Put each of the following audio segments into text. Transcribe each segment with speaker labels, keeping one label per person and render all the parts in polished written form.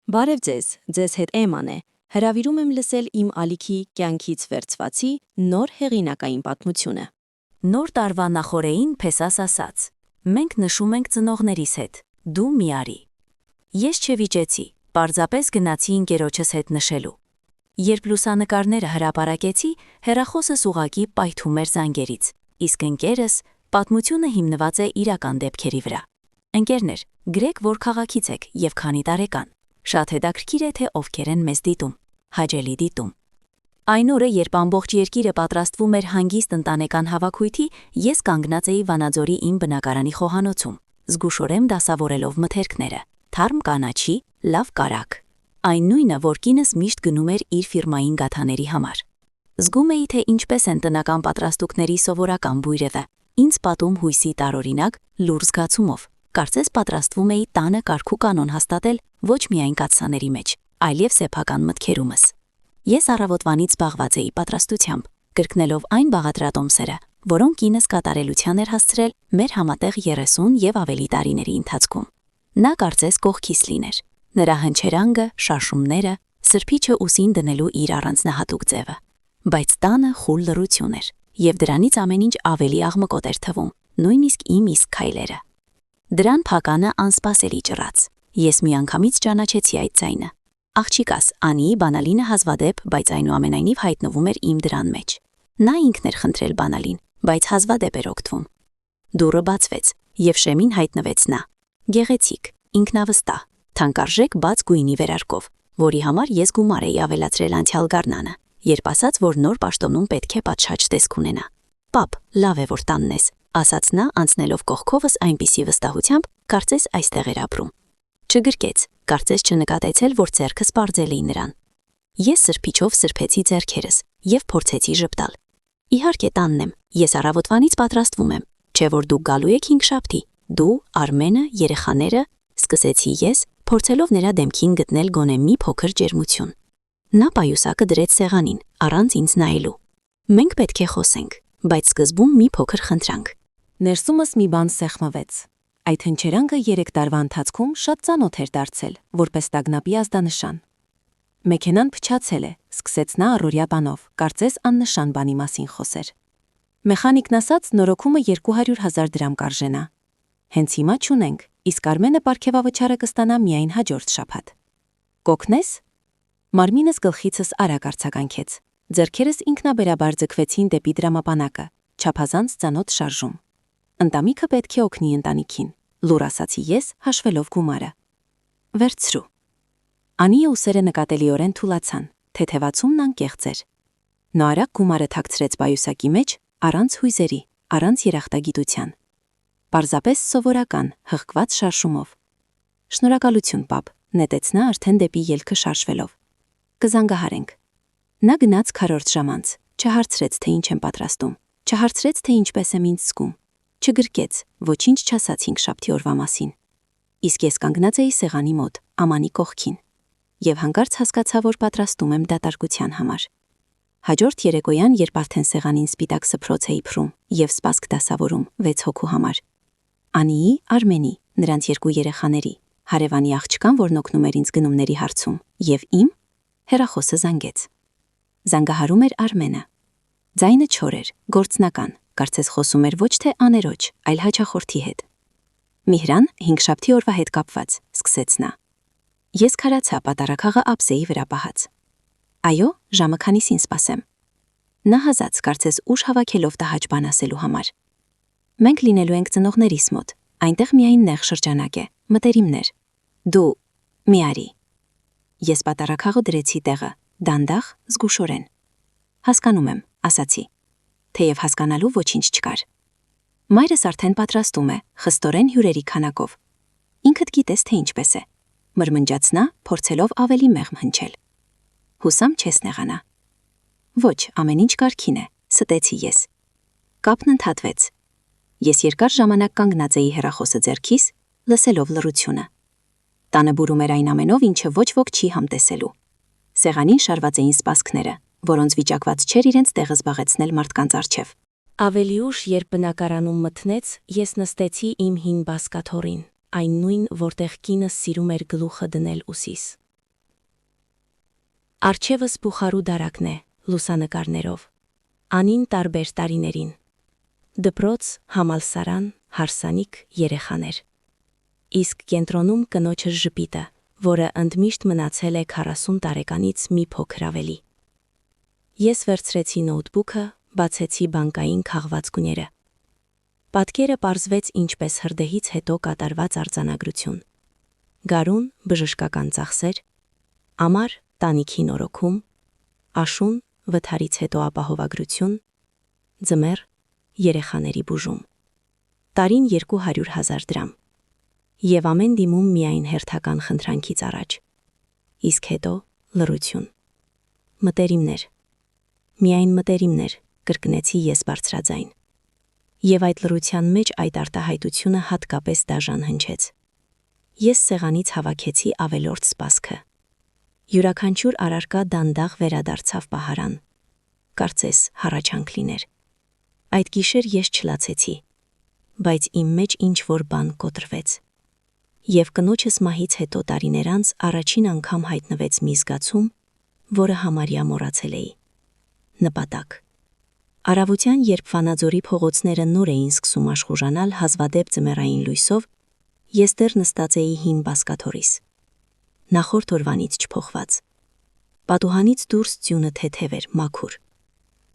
Speaker 1: Բարև ձեզ հետ Էման է, հրավիրում եմ լսել իմ ալիքի կյանքից վերցվածի նոր հեղինակային պատմությունը։
Speaker 2: Նոր տարվա նախօրեին Փեսաս ասաց. մենք նշում ենք ծնողներիս հետ, դու մի արի։ Ես չվիճեցի, պարզապես գնացի ընկերոջս հետ նշելու։ Երբ լուսանկարները հրապարակեցի, հեռախոսս ուղղակի պայթում էր զանգերից, իսկ ընկերս պատմությունը հիմնված է իրական դեպքերի վրա։ Ընկերներ, գրեք, որ քաղաքից եք եւ քանի տարեկան։ Շատ հետաքրքիր է, թե ովքեր են մեզ դիտում, հաճելի դիտում։ Այն օրը, երբ ամբողջ երկիրը պատրաստվում էր հանգիստ ընտանեկան հավաքույթի, ես կանգնած էի Վանաձորի իմ բնակարանի խոհանոցում, զգուշորեն դասավորելով մթերքները, թարմ կանաչի, լավ կարագ։ Այն նույնը, որ կինս միշտ գնում էր իր ֆիրմային գաթաների համար։ Զգում էի, թե ինչպես են տնական պատրաստուկների սովորական բույրերը, ինձ պատում հույսի տարօրինակ, լուր զգացումով։ Կարծես պատրաստվում էի տանը կարգ ու կանոն հաստատել ոչ միայն կաթսաների մեջ, այլև սեփական մտքերումս։ Ես առավոտվանից զբաղված էի պատրաստությամբ, կրկնելով այն բաղադրատոմսերը, որոնք կինս կատարելության էր հասցրել մեր համատեղ 30 եւ ավելի տարիների ընթացքում։ Նա կարծես կողքիս լիներ։ Նրա հնչերանգը, շարժումները, սրբիչը ուսին դնելու իր առանձնահատուկ ձևը։ Բայց տանը խուլ լռություն էր, եւ դրանից ամեն ինչ ավելի աղմկոտ էր թվում, նույնիսկ իմ իսկ քայլերը։ Դրան փականը անսպասելի ճռաց։ Ես միանգամից ճանաչեցի այդ ձայնը։ Աղջիկաս Անիի բանալինը հազվադեպ, բայց այնուամենայնիվ հայտնվում էր իմ դրան մեջ։ Նա ինքն էր խնդրել բանալին, բայց հազվադեպ էր օգտվում։ Դուռը բացվեց, եւ շեմին հայտնվեց նա։ Գեղեցիկ, ինքնավստահ, թանկարժեք բաց գույնի վերարկով, որի համար ես գումար էի ավելացրել անցյալ գարնանը, երբ ասաց, որ նոր պաշտոնում պետք է պատշաճ տեսք ունենա։ Պապ, լավ է որ տանն ես, ասաց նա անցնելով կողքովս այնպիսի վստահությամբ, կարծես այստեղ էր ապրում։ Չգրկեց, կարծես չնկատեցել, որ ձեռքս պարզել էի նրան։ Ես սրբիչով սրբեցի ձեռքերս եւ փորձեցի ժպտալ։ Իհարկե տանն եմ, ես առավոտվանից պատրաստվում եմ, չէ որ դուք գալու եք հինգշաբթի, դու, Արմենը, երեխաները, սկսեցի ես, փորձելով նրա դեմքին գտնել գոնե մի փոքր ջերմություն։ Նա պայուսակը դրեց սեղանին, առանց ինձ նայելու։ Մենք պետք է խոսենք, բայց սկզբում մի փոքր խնդրանք։
Speaker 1: Ներսումս մի բան սեղմվեց։ Այդ հնչերանգը 3 տարվա ընթացքում շատ ծանոթ էր դարձել, որպես տագնապի ազդանշան։ Մեքենան փչացել է, սկսեց նա առօրյա բանով, կարծես աննշան բանի մասին խոսեր։ Մեխանիկն ասաց, նորոգումը 200,000 դրամ կարժենա։ Հենց հիմա չունենք, իսկ Արմենը պարգևավճարը կստանա միայն հաջորդ շաբաթ։ Կօգնես։ Մարմինս գլխիցս արագ արձագանքեց։ Ձեռքերս ինքնաբերաբար ձգվեցին դեպի դրամապանակը, չափազանց ծանոթ շարժում։ Ընտանիքը պետք է օգնի ընտանիքին, լուր ասացի ես, հաշվելով գումարը։ Վերցրու։ Անիի ուսերը նկատելիորեն թուլացան, թեթևացումն անկեղծ էր։ Նա արագ գումարը թաքցրեց պայուսակի մեջ, առանց հույզերի, առանց երախտագիտության։ Պարզապես սովորական, հղկված շարժումով։ Շնորհակալություն, պապ, նետեց նա արդեն դեպի ելքը շարժվելով։ Կզանգահարենք։ Նա գնաց քառորդ ժամանց, չհարցրեց, թե ինչ եմ պատրաստում, չհարցրեց, թե ինչպես եմ ինձ զգում։ Չգրկեց, ոչինչ չասաց հինգշաբթի օրվա մասին։ Իսկ ես կանգնած էի սեղանի մոտ, ամանի կողքին, եւ հանկարծ հասկացա, որ պատրաստում եմ դատարկության համար։ Հաջորդ երեկոյան, երբ արդեն սեղանին սպիտակ սփռոց էի փռում եւ սպասք դասավորում 6 հոգու համար։ Անիի, Արմենի, նրանց 2 երեխաների, հարևանի աղջկան, որն օգնում էր ինձ գնումների հարցում, եւ իմ հեռախոսը զանգեց։ Զանգահարում էր Արմենը։ Ձայնը չոր էր, գործնական, կարծես խոսում էր ոչ թե աներոջ, այլ հաճախորդի հետ։ Միհրան, հինգշաբթի օրվա հետ կապված, սկսեց նա։ Ես քարացա պատարագաղը ափսեի վրա պահած։ Այո, ժամը քանիսին սպասեմ։ Նա հազաց, կարծես ուժ հավաքելով տհաճ բան ասելու համար։ Մենք լինելու ենք ծնողներիս մոտ, այնտեղ միայն նեղ շրջանակ է, մտերիմներ։ Դու մի արի։ Ես պատարագաղը դրեցի տեղը, դանդաղ, զգուշորեն։ Հասկանում եմ, ասացի։ Թեև հասկանալու ոչինչ չկար։ Մայրս արդեն պատրաստում է, խստորեն հյուրերի քանակով։ Ինքդ գիտես, թե ինչպես է։ Մրմնջաց նա, փորձելով ավելի մեղմ հնչել։ Հուսամ չես նեղանա։ Ոչ, ամեն ինչ կարգին է, ստեցի ես։ Կապն ընդհատվեց։ Ես երկար ժամանակ կանգնած էի հեռախոսը ձեռքիս, լսելով լռությունը։ Տանը բուրում էր այն ամենով, ինչը ոչ ոք չի համտեսելու։ Սեղանին շարված էին սպասքները, որոնց վիճակված չէր իրենց տեղը զբաղեցնել մարդկանց առջև։ Ավելի ուշ, երբ բնակարանում մտնեց, ես նստեցի իմ հին բազկաթոռին, այն նույն, որտեղ կինս սիրում էր գլուխը դնել ուսիս։ Արջևս բուխարու դարակն է, լուսանկարներով։ Անին տարբեր տարիներին։ Դպրոց, համալսարան, հարսանիք, երեխաներ։ Իսկ կենտրոնում կնոջս ժպիտը, որը ընդմիշտ մնացել է 40 տարեկանից մի փոքր ավելի։ Ես վերցրեցի նոութբուքը, բացեցի բանկային քաղվածքները։ Պատկերը պարզվեց ինչպես հրդեհից հետո կատարված արձանագրություն։ Գարուն, բժշկական ծախսեր, ամառ, տանիքի նորոգում, աշուն, վթարից հետո ապահովագրություն, ձմեռ, երեխաների բուժում։ Տարին 200,000 դրամ։ Եվ ամեն դիմում միայն հերթական խնդրանքից առաջ։ Իսկ հետո լռություն։ Մտերիմներ։ Միայն մտերիմներ, կրկնեցի ես բարձրաձայն։ Եվ այդ լռության մեջ այդ արտահայտությունը հատկապես դաժան հնչեց։ Ես սեղանից հավաքեցի ավելորդ սպասքը։ Յուրաքանչյուր առարկա դանդաղ վերադարձավ պահարան։ Կարծես հառաչանք լիներ։ Այդ գիշեր ես չլացեցի, բայց իմ մեջ ինչ-որ բան կոտրվեց։ Եվ կնոջս մահից հետո տարիներ անց առաջին անգամ հայտնվեց մի զգացում, որը համարյա մոռացել էի։ Նպատակ։ Առավոտյան, երբ Վանաձորի փողոցները նոր էին սկսում աշխուժանալ հազվադեպ ձմեռային լույսով, ես դեռ նստած էի հին բազկաթոռիս։ Նախորդ օրվանից չփոխված։ Պատուհանից դուրս ձյունը թեթև էր, մաքուր։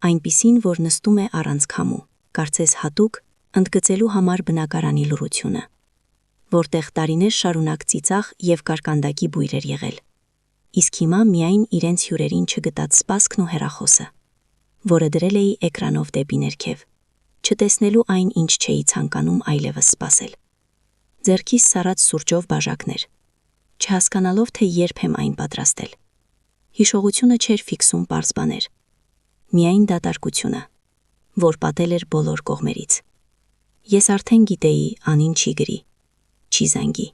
Speaker 1: Այնպիսին, որ նստում է առանց քամու, կարծես հատուկ, ընդգծելու համար բնակարանի լռությունը, որտեղ տարիներ շարունակ ծիծաղ եւ կարկանդակի բույր էր եղել։ Իսկ հիմա միայն իրենց հյուրերին չգտած սպասքն ու հեռախոսը, որը դրել էի էկրանով դեպի ներքև, չտեսնելու այն, ինչ չէի ցանկանում այլևս սպասել։ Ձեռքիս սառած սուրճով բաժակներ, չհասկանալով, թե երբ եմ այն պատրաստել։ Հիշողությունը չէր ֆիքսում պարզ բաներ, միայն դատարկությունը, որ պատել էր բոլոր կողմերից։ Ես արդեն գիտեի, անին չի գրի, չի զանգի,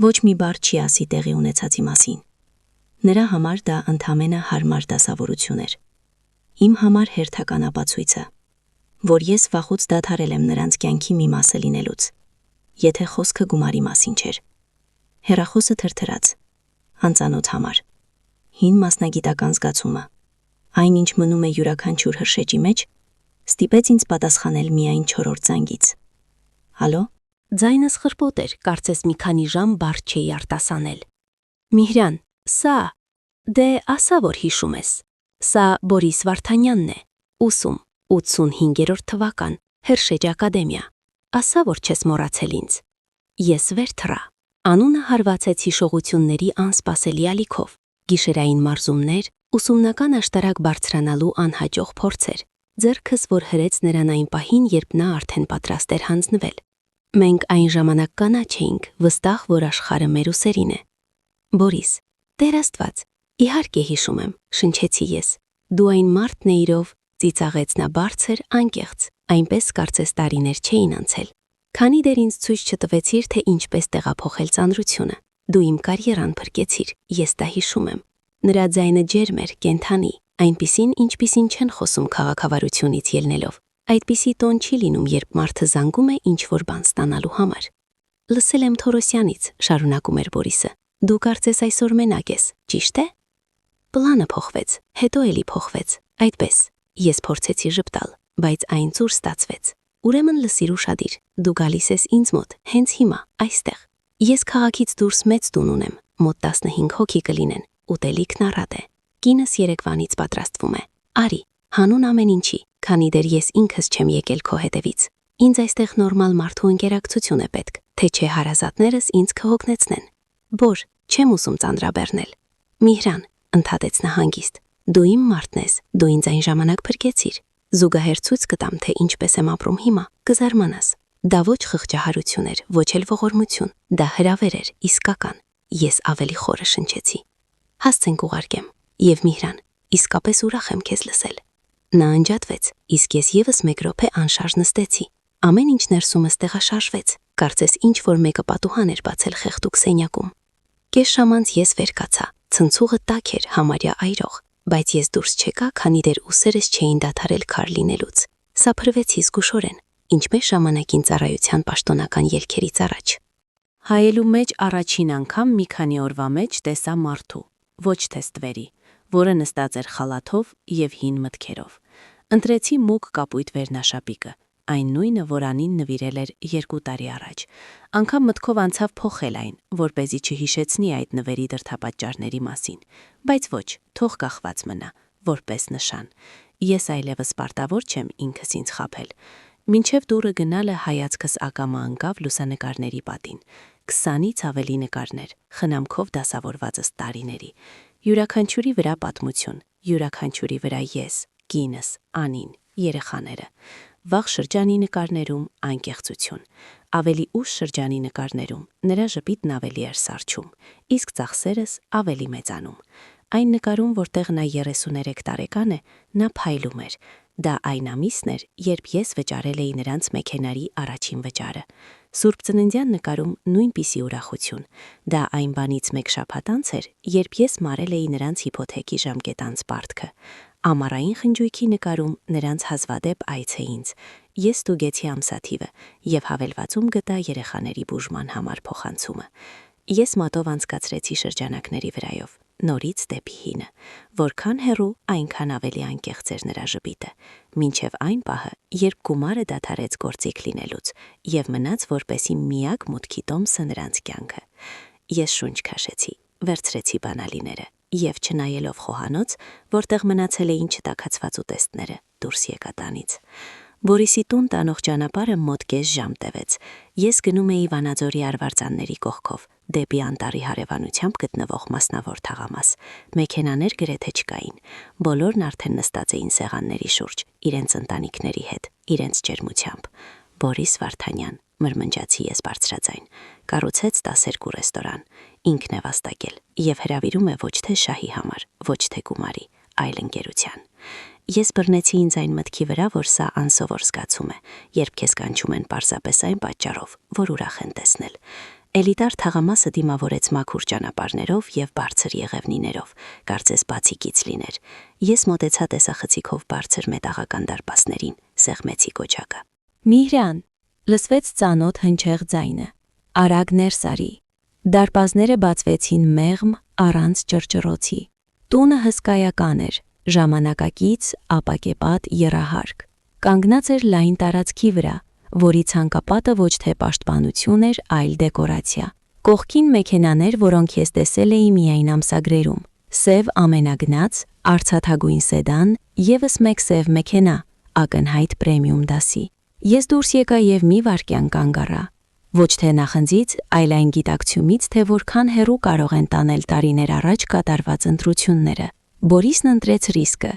Speaker 1: ոչ մի բառ չի ասի տեղի ունեցածի մասին։ Նրա համար դա ընդամենը հարմար դասավորություն էր։ Իմ համար հերթական ապացույցը, որ ես վաղուց դադարել եմ նրանց կյանքի մի մասը լինելուց, եթե խոսքը գումարի մասին չէր։ Հեռախոսը թրթրաց, անծանոթ համար, հին մասնագիտական զգացումը, այն ինչ մնում է յուրաքանչյուր հրշեջի մեջ, ստիպեց ինձ պատասխանել միայն 4-րդ զանգից։ Հալո։ Ձայնս խրպոտ էր, կարծես մի քանի ժամ բառ չէի արտասանել։ Միհրան, սա, դե ասա որ հիշում ես։ Սա Բորիս Վարդանյանն է, ուսում, 85-րդ թվական, Հրշեջ ակադեմիա։ Ասա որ չես մոռացել ինձ։ Ես վեր թռա։ Անունը հարվածեց հիշողությունների անսպասելի ալիքով, գիշերային մարզումներ, ուսումնական աշտարակ բարձրանալու անհաջող փորձեր, ձեռքս որ հրեց նրան այն պահին, երբ նա արդեն պատրաստ էր հանձնվել։ Մենք այն ժամանակ կանաչ էինք, վստահ, որ աշխարհը մեր ուսերին է։ Բորիս, Տեր Աստված, իհարկե հիշում եմ, շնչեցի ես։ Դու այն մարդն էիրով, ծիծաղեց նա բարձր, անկեղծ, այնպես կարծես տարիներ չէին անցել։ Քանի դեռ ինձ ցույց չտվեցիր, թե ինչպես տեղափոխել ծանրությունը։ Դու իմ կարիերան փրկեցիր, ես դա հիշում եմ։ Նրա ձայնը ջերմ էր, կենթանի, այնպիսին, ինչպիսին չեն խոսում քաղաքավարությունից ելնելով։ Այդպիսի տոն չի լինում, երբ մարդը զանգում է ինչ-որ բան ստանալու համար։ Լսել եմ Թորոսյանից, շարունակում էր Բորիսը։ Դու կարծես այսօր մենակ ես, ճիշտ է։ Պլանը փոխվեց, հետո էլի փոխվեց, այդպես։ Ես փորձեցի ժպտալ, բայց այն ծուր ստացվեց։ Ուրեմն լսիր ուշադիր, դու գալիս ես ինձ մոտ, հենց հիմա, այստեղ։ Ես քաղաքից դուրս մեծ տուն ունեմ, մոտ 15 հոգի կլինեն, ուտելիքն առատ է։ Կինս երեկվանից պատրաստվում է։ Արի, հանուն ամեն ինչի, քանի դեռ ես ինքս չեմ եկել քո հետևից։ Ինձ այստեղ նորմալ մարդու ընկերակցություն է պետք, թե չէ հարազատներս ինձ կհոգնեցնեն։ Բոր, չեմ ուզում ծանրաբեռնել։ Միհրան, ընդհատեց նա հանգիստ, դու իմ մարդն ես, դու ինձ այն ժամանակ փրկեցիր։ Զուգահեռ ցույց կտամ, թե ինչպես եմ ապրում հիմա, կզարմանաս։ Դա ոչ խղճահարություն էր, ոչ էլ ողորմություն, դա հրավեր էր, իսկական։ Ես ավելի խորը շնչեցի։ Հասցենք ուղարկեմ։ Եվ Միհրան, իսկապես ուրախ եմ քեզ լսել։ Նա անջատվեց, իսկ ես եւս մեկ րոպե անշարժ նստեցի։ Ամեն ինչ ներսումս տեղաշարժվեց, կարծես ինչ-որ մեկը պատուհան էր բացել խեղդուկ սենյակում։ Կես ժամ անց ես վեր կացա, ցնցուղը տաք էր, համարյա այրող, բայց ես դուրս չեկա, քանի դեռ ուսերս չէին դադարել քար լինելուց։ Սափրվեցի զգուշորեն, ինչպես ժամանակին ծառայության պաշտոնական ելքերից առաջ։ Հայելու մեջ առաջին անգամ մի քանի օրվա մեջ տեսա մարդու, ոչ թե ստվերի, որը նստած էր խալաթով եւ հին մտքերով։ Ընտրեցի մուգ կապույտ վերնաշապիկը, այն նույնը, որ Անին նվիրել էր 2 տարի առաջ։ Անգամ մտքով անցավ փոխել այն, որպեսզի չհիշեցնի այդ նվերի դրդապատճառների մասին, բայց ոչ, թող կախված մնա, որպես նշան։ Ես այլևս պարտավոր չեմ ինքս ինձ խաբել։ Մինչև դուրը գնալը հայացքս ակամա ընկավ լուսանկարների պատին։ 20-ից ավելի նկարներ, խնամքով դասավորվածս տարիների։ Յուրաքանչյուրի վրա պատմություն, յուրաքանչյուրի վրա ես, կինս, Անին, երեխաները։ Վաղ շրջանի նկարներում անկեղծություն, ավելի ուշ շրջանի նկարներում նրա ժպիտն ավելի էր սառչում, իսկ ծախսերս ավելի մեծանում։ Այն նկարում, որտեղ նա 33 տարեկան է, նա փայլում էր։ Դա այն ամիսն էր, երբ ես վճարել էի նրանց մեքենայի առաջին վճարը։ Սուրբ Ծննդյան նկարում նույնպիսի ուրախություն։ Դա այն բանից մեկ շաբաթ անց էր, երբ ես մարել էի նրանց հիփոթեքի ժամկետանց պարտքը։ Ամառային խնջույքի նկարում նրանց հազվադեպ այց է ինձ։ Ես ստուգեցի ամսաթիվը եւ հավելվածում գտա երեխաների բուժման համար փոխանցումը։ Ես մատով անցկացրեցի շրջանակների վրայով, նորից դեպի հինը։ Որքան հեռու, այնքան ավելի անկեղծ էր նրա ժպիտը, մինչև այն պահը, երբ գումարը դադարեց գործիք լինելուց եւ մնաց որպեսի միակ մուտքի տոմսը նրանց կյանքը։ Ես շունչ քաշեցի, վերցրեցի բանալիները եւ չնայելով խոհանոց, որտեղ մնացել էին չտաքացված ուտեստները, դուրս եկա տանից։ Բորիսի տուն տանող ճանապարհը մոտ կես ժամ տևեց։ Ես գնում էի Վանաձորի արվարձանների կողքով, դեպի Անտառի հարևանությամբ գտնվող մասնավոր թաղամաս։ Մեքենաներ գրեթե չկային։ Բոլորն արդեն նստած էին սեղանների շուրջ, իրենց ընտանիքների հետ, իրենց ջերմությամբ։ Բորիս Վարդանյան, մրմնջացի ես բարձրաձայն, կառուցեց 12 ռեստորան, ինքն է վաստակել եւ հրավիրում է ոչ թե շահի համար, ոչ թե գումարի, այլ ընկերության։ Ես բռնեցի ինձ այն մտքի վրա, որ սա անսովոր զգացում է, երբ քեզ կանչում են պարզապես այն պատճառով, որ ուրախ են տեսնել։ Էլիտար թաղամասը դիմավորեց մաքուր ճանապարհներով եւ բարձր եղևնիներով, կարծես բացիկից լիներ։ Ես մոտեցա տեսախցիկով բարձր մետաղական դարպասներին, սեղմեցի կոճակը։ Միհրան, լսվեց ծանոթ հնչեղ ձայնը։ Արագ ներս արի։ Դարպասները բացվեցին մեղմ, առանց ճռճռոցի։ Տունը հսկայական էր, ժամանակակից, ապակեպատ եռահարկ։ Կանգնած էր լայն տարածքի վրա, որի ցանկապատը ոչ թե պաշտպանություն էր, այլ դեկորացիա։ Կողքին մեքենաներ, որոնք ես տեսել էի միայն ամսագրերում։ Սև ամենագնաց, արծաթագույն սեդան, եւս մեկ սև մեքենա, ակնհայտ պրեմիում դասի։ Ես դուրս եկա եւ մի վայրկյան կանգ առա։ Ոչ թե նախնձից, այլ այն գիտակցումից, թե որքան հեռու կարող են տանել տարիներ առաջ կատարված ընտրությունները։ Բորիսն ընտրեց ռիսկը,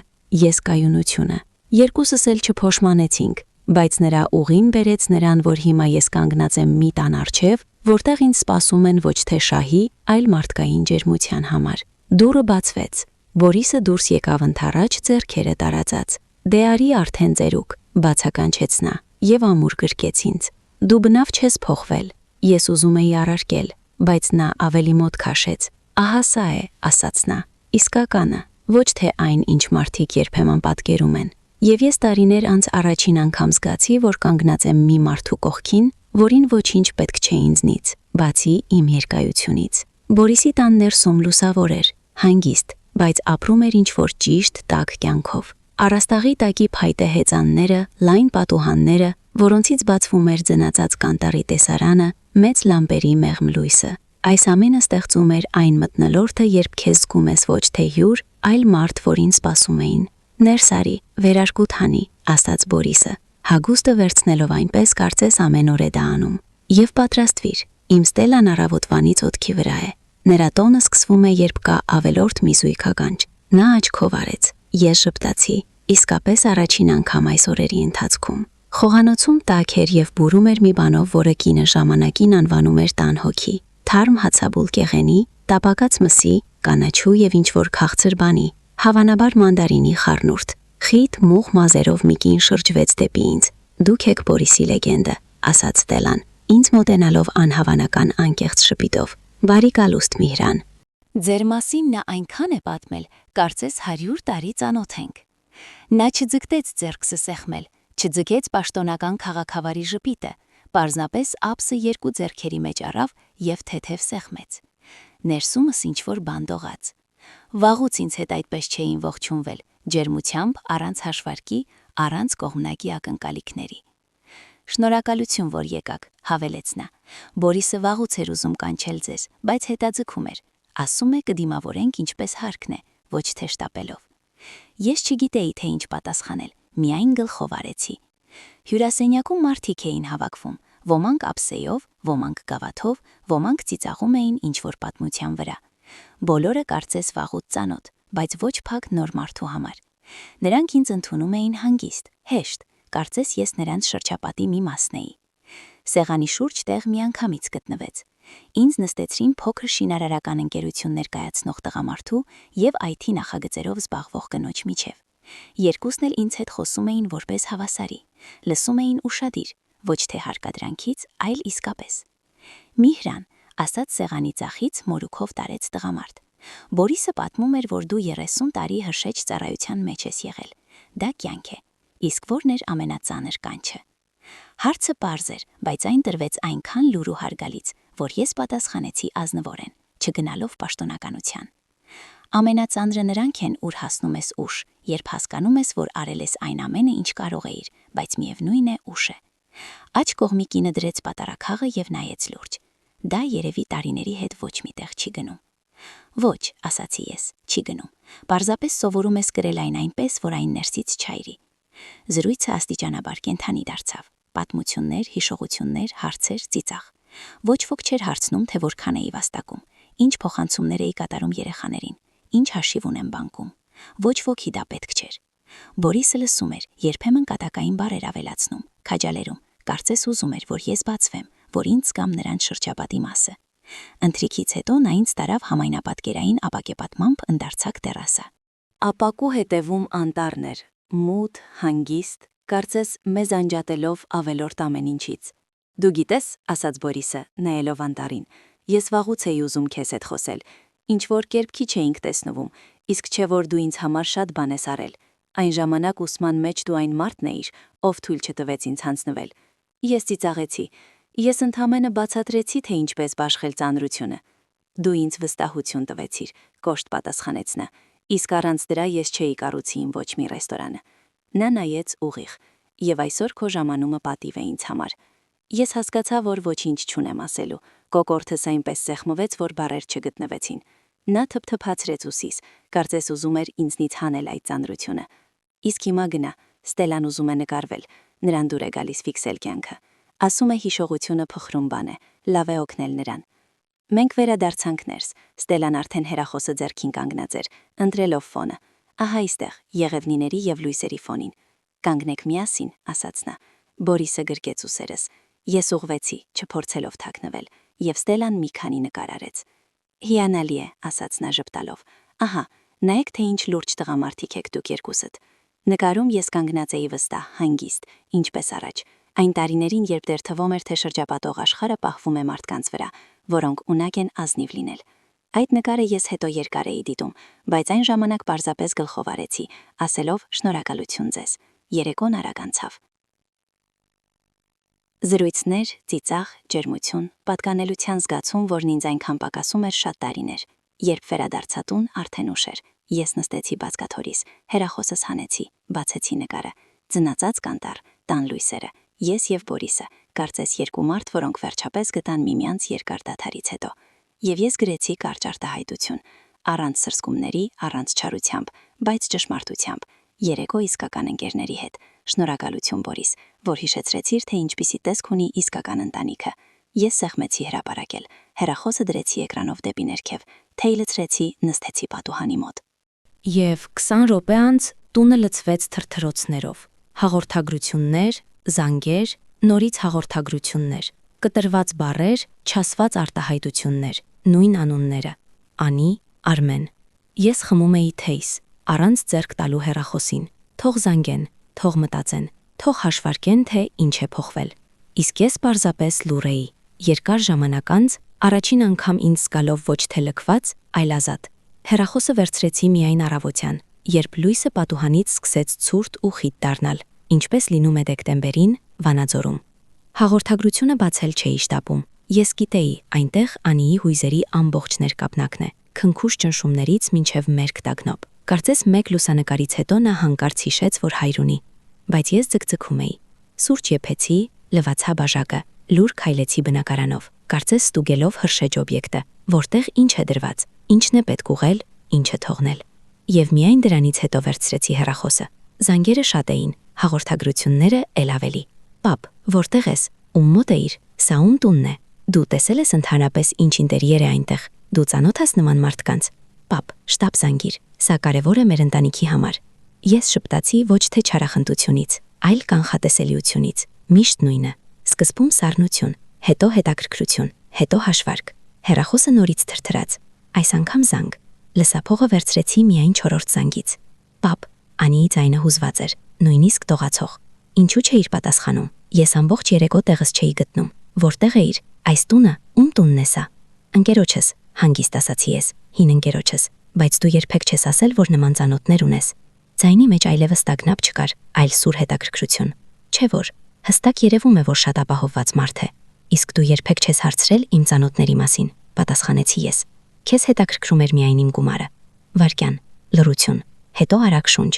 Speaker 1: ես կայունությունը։ Երկուսս էլ չփոշմանեցինք, բայց նրա ուղին բերեց նրան, որ հիմա ես կանգնած եմ մի տան առջև, որտեղ ինձ սպասում են ոչ թե շահի, այլ մարդկային ջերմության համար։ Դուռը բացվեց։ Բորիսը դուրս եկավ ընդառաջ, ձեռքերը տարածած։ Դե արի արդեն ծերուկ, բացականչեց նա, եւ ամուր գրկեց ինձ։ Դու բնավ չես փոխվել։ Ես ուզում էի առարկել, բայց նա ավելի մոտ քաշեց։ Ահա սա է, ասաց նա, իսկականը, ոչ թե այն, ինչ մարդիկ երբեմն պատկերում են։ Եվ ես տարիներ անց առաջին անգամ զգացի, որ կանգնած եմ մի մարդու կողքին, որին ոչինչ պետք չէ ինձնից, բացի իմ երկայությունից։ Բորիսի տան ներսում լուսավոր էր, հանգիստ, բայց ապրում էր ինչ-որ ճիշտ տաք կյանքով։ Առաստաղի տակի փայտե հեծանները, լայն պատուհանները, որոնցից բացվում էր ձնածած կանտարի տեսարանը, մեծ լամպերի մեղմ լույսը։ Այս ամենը ստեղծում էր այն մթնոլորտը, երբ քեզ զգում ես ոչ թե հյուր, այլ մարդ, որին սպասում էին։ Ներս արի, վերարկուտ հանի, ասաց Բորիսը, հագուստը վերցնելով այնպես, կարծես ամեն օր է դա անում։ Եվ պատրաստվիր, իմ Ստելան առավոտվանից օդքի վրա է։ Նրա տոնը սկսվում է, երբ կա ավելորդ մի զույգականջ։ Նա աչքով արեց, ես ժպտացի, իսկապես առաջին անգամ այս օրերի ընթացքում։ Խոհանոցում տաք էր եւ բուրում էր մի բանով, որը կինը ժամանակին անվանում էր տան հոգի։ Թարմ հացաբուլ կեղենի, տապակած մսի, կանաչու եւ ինչ-որ քաղցր բանի, հավանաբար մանդարինի խառնուրդ։ Խիտ մուղ մազերով մի կին շրջվեց դեպի ինձ։ Դուք եք Բորիսի լեգենդը, ասաց Ստելան, ինձ մոտենալով անհավանական անկեղծ շպիտով։ Բարի գալուստ Միհրան։ Ձեր մասին նա այնքան է պատմել, կարծես 100 տարի ծանոթ ենք։ Նա չձգտեց ձեռքսը սեղմել, չձգեց պաշտոնական քաղաքավարի ժպիտը, պարզապես ափսը 2 ձեռքերի մեջ առավ եւ թեթև սեղմեց։ Ներսումս ինչ-որ բան դողաց։
Speaker 2: Վաղուց ինձ հետ այդպես չէին ողջունվել, ջերմությամբ, առանց հաշվարկի, առանց կողմնակի ակնկալիքների։ Շնորհակալություն, որ եկաք, հավելեց նա։ Բորիսը վաղուց էր ուզում կանչել ձեզ, բայց հետաձգում էր։ Ասում է կդիմավորենք ինչպես հարկն է, ոչ թե շտապելով։ Ես չգիտեի, թե ինչ պատասխանել, միայն գլխով արեցի։ Հյուրասենյակում մարդիկ էին հավաքվում, ոմանք ափսեով, ոմանք գավաթով, ոմանք ծիծաղում էին ինչ-որ պատմության վրա։ Բոլորը կարծես վաղուց ծանոթ, բայց ոչ փակ նոր մարդու համար։ Նրանք ինձ ընդունում էին հանգիստ, հեշտ, կարծես ես նրանց շրջապատի մի մասն էի։ Սեղանի շուրջ տեղ միանգամից գտնվեց։ Ինձ նստեցրին փոքր շինարարական ընկերություն ներկայացնող տղամարդու եւ IT նախագծերով զբաղվող կնոջ միջև։ Երկուսն էլ ինձ հետ խոսում էին որպես հավասարի, լսում էին ուշադիր, ոչ թե հարկադրանքից, այլ իսկապես։ Միհրան, ասաց սեղանի ծախից մորուքով տարեց տղամարդ։ Բորիսը պատմում էր, որ դու 30 տարի հրշեջ ծառայության մեջ ես եղել։ Դա կյանք է, իսկ որն էր ամենածանր կանչը։ Հարցը պարզ էր, բայց այն տրվեց այնքան լուր ու հարգալից, որ ես պատասխանեցի ազնվորեն, չգնալով պաշտոնականության։ Ամենածանրը նրանք են, ուր հասնում ես ուշ, երբ հասկանում ես, որ արել ես այն ամենը, ինչ կարող էիր, բայց միևնույն է ուշ է։ Աջ կողմի կինը դրեց պատարագ եւ նայեց լուրջ։ Դա երևի տարիների հետ ոչ մի տեղ չի գնում։ Ոչ, ասացի ես, չի գնում։ Պարզապես սովորում ես գրել այն այնպես, որ այն ներսից չայրի։ Զրույցը աստիճանաբար կենթանի դարձավ։ Պատմություններ, հիշողություններ, հարցեր, ծիծաղ։ Ոչ ոք չէր հարցնում, թե որքան էի վաստակում, ինչ փոխանցումներ էի կատարում երեխաներին, ինչ հաշիվ ունեմ բանկում։ Ոչ ոքի դա պետք չէր։ Բորիսը լսում էր, երբեմն կատակային բառեր ավելացնում, քաջալերում, կարծես ուզում էր, որ ես բացվեմ, որ ինձ կամ նրանց շրջապատի մասը։ Ընթրիքից հետո նա ինձ տարավ համայնապատկերային ապակեպատմամբ ընդարձակ տերասա։ Ապակու հետևում անտառներ, մութ, հանգիստ, կարծես մեզ անջատելով ավելորդ ամեն ինչից։ Դու գիտես, ասաց Բորիսը, նայելով անտառին, ես վաղուց էի ուզում քեզ հետ խոսել, ինչ որ կերպ քիչ էինք տեսնվում, իսկ չէ որ դու ինձ համար շատ բան ես արել։ Այն ժամանակ ուսման մեջ դու այն մարդն էիր, ով թույլ չտվեց ինձ հանձնվել։ Ես ծիծաղեցի։ Ես ընդամենը բացատրեցի, թե ինչպես բաշխել ծանրությունը։ Դու ինձ վստահություն տվեցիր, կոշտ պատասխանեց նա, իսկ առանց դրա ես չէի կառուցի իմ ոչ մի ռեստորանը։ Նա նայեց ուղիղ, եւ այսօր քո ժամանումը պատիվ է ինձ համար։ Ես հասկացա, որ ոչինչ չունեմ ասելու, կոկորդս այնպես սեղմվեց, որ բառեր չգտնվեցին։ Նա թփթփացրեց ուսիս, կարծես ուզում էր ինձնից հանել այդ ծանրությունը։ Իսկ հիմա գնա, Ստելան ուզում է նկարվել, նրան դուր է գալիս ֆիքսել կյանքը։ Ասում է հիշողությունը փխրուն բան է, լավ է օգնել նրան։ Մենք վերադարձանք ներս, Ստելան արդեն հեռախոսը ձեռքին կանգնած էր, ընտրելով ֆոնը։ Ահա այստեղ, եղևնիների եւ լույսերի ֆոնին։ Կանգնեք միասին, ասաց նա։ Բորիսը գրկեց ուսերս։ Ես ուղվեցի, չփորձելով թաքնվել, եւ Ստելան մի քանի նկար արեց։ Հիանալի է, ասաց նա ժպտալով։ Ահա, նայեք, թե ինչ լուրջ տղամարդիկ եք դուք երկուսդ։ Նկարում ես կանգնած էի վստահ, հանգիստ, ինչպես առաջ։ Այն տարիներին, երբ դեռ թվում էր, թե շրջապատող աշխարհը պահվում է մարդկանց վրա, որոնք ունակ են ազնիվ լինել։ Այդ նկարը ես հետո երկար էի դիտում, բայց այն ժամանակ պարզապես գլխով արեցի, ասելով շնորհակալություն ձեզ։ Երեկոն արագ անցավ։ Զրույցներ, ծիծաղ, ջերմություն, պատկանելության զգացում, որն ինձ այնքան պակասում էր շատ տարիներ։ Երբ վերադարձա տուն, արդեն ուշ էր։ Ես նստեցի բազկաթորիս, հեռախոսս հանեցի, բացեցի նկարը։ Ձնածած կանտառ, տան լույսերը, ես եւ Բորիսը, կարծես երկու մարդ, որոնք վերջապես գտան միմյանց երկար դադարից հետո։ Եվ ես գրեցի կարճ արտահայտություն, առանց սրսկումների, առանց չարությամբ, բայց ճշմարտությամբ։ Երեկո իսկական ընկերների հետ։ Շնորհակալություն Բորիս, որ հիշեցրեցիր, թե ինչպիսի տեսք ունի իսկական ընտանիքը։ Ես սեղմեցի հրապարակել, հեռախոսը դրեցի էկրանով դեպի ներքև, թեյլցրեցի, նստեցի պատուհանի մոտ։ Եվ 20 րոպե անց տունը լցվեց թրթրոցներով։ Հաղորդագրություններ, զանգեր, նորից հաղորդագրություններ, կտրված բառեր, չասված արտահայտություններ, նույն անունները՝ Անի, Արմեն։ Ես խմում էի թեյս, առանց ձեռք տալու հեռախոսին։ Թող զանգեն, թող մտածեն, թող հաշվարկեն, թե ինչ է փոխվել։ Իսկ ես պարզապես լուր էի։ Երկար ժամանակ անց, առաջին անգամ ինձ զգալով ոչ թե լքված, այլ ազատ։ Հեռախոսը վերցրեցի միայն առավոտյան, երբ լույսը պատուհանից սկսեց ցուրտ ու խիտ դառնալ, ինչպես լինում է դեկտեմբերին, Վանաձորում։ Հաղորդագրությունը բացել չէի շտապում։ Ես գիտեի, այնտեղ Անիի հույզերի ամբողջ ներկապնակն է։
Speaker 1: քնքուշ ճնշումներից մինչև մերկ տագնոպ։ Կարծես մեկ լուսանկարից հետո նա հանկարծ հիշեց, որ հայր ունի, բայց ես ձգձգում էի։ Սուրճ եփեցի, լվացա բաժակը, լուր քայլեցի բնակարանով, կարծես ստուգելով հրշեջ օբյեկտը, որտեղ ինչ է դրված, ինչն է պետք ուղղել, ինչը թողնել։ Եվ միայն դրանից հետո վերցրեցի հեռախոսը։ Զանգերը շատ էին, հաղորդագրությունները էլ ավելի։ Պապ, որտեղ ես, ում մոտ էիր, սա ում տունն է, դու տեսել ես ընդհանրապես ինչ ինտերիեր է այնտեղ, դու ծանոթ ես նման մարդկանց։ Պապ, շտապ զանգիր, սա կարևոր է մեր ընտանիքի համար։ Ես շպտացի ոչ թե չարախնդությունից, այլ կանխատեսելիությունից, միշտ նույնը։ Սկզբում սառնություն, հետո հետաքրքրություն, հետո հաշվարկ։ Հեռախոսը նորից թրթրաց։ Այս անգամ զանգ։ Լսափողը վերցրեցի միայն 4-րդ զանգից։ Պապ, Անիի ձայնը հուզված էր, նույնիսկ տողացող։ Ինչու չէիր պատասխանում։ Ես ամբողջ երեկո տեղս չէի գտնում։ Որտեղ էիր։ Այս տունը, ում տունն է սա։ Ընկերոջս, հանգիստ ասացի ես, հին ընկերոջս, բայց դու երբեք չես ասել, որ նման ծանոթներ ունես։ Ձայնի մեջ այլևս տագնապ չկար, այլ սուր հետաքրքրություն։ Չէ որ, հստակ երևում է, որ շատ ապահովված մարդ է։ Իսկ դու երբեք չես հարցրել իմ ծանոթների մասին, պատասխանեցի ես։ Քեզ հետաքրքրում էր միայն իմ գումարը։ Վարքյան, լռություն, հետո արագ շունչ։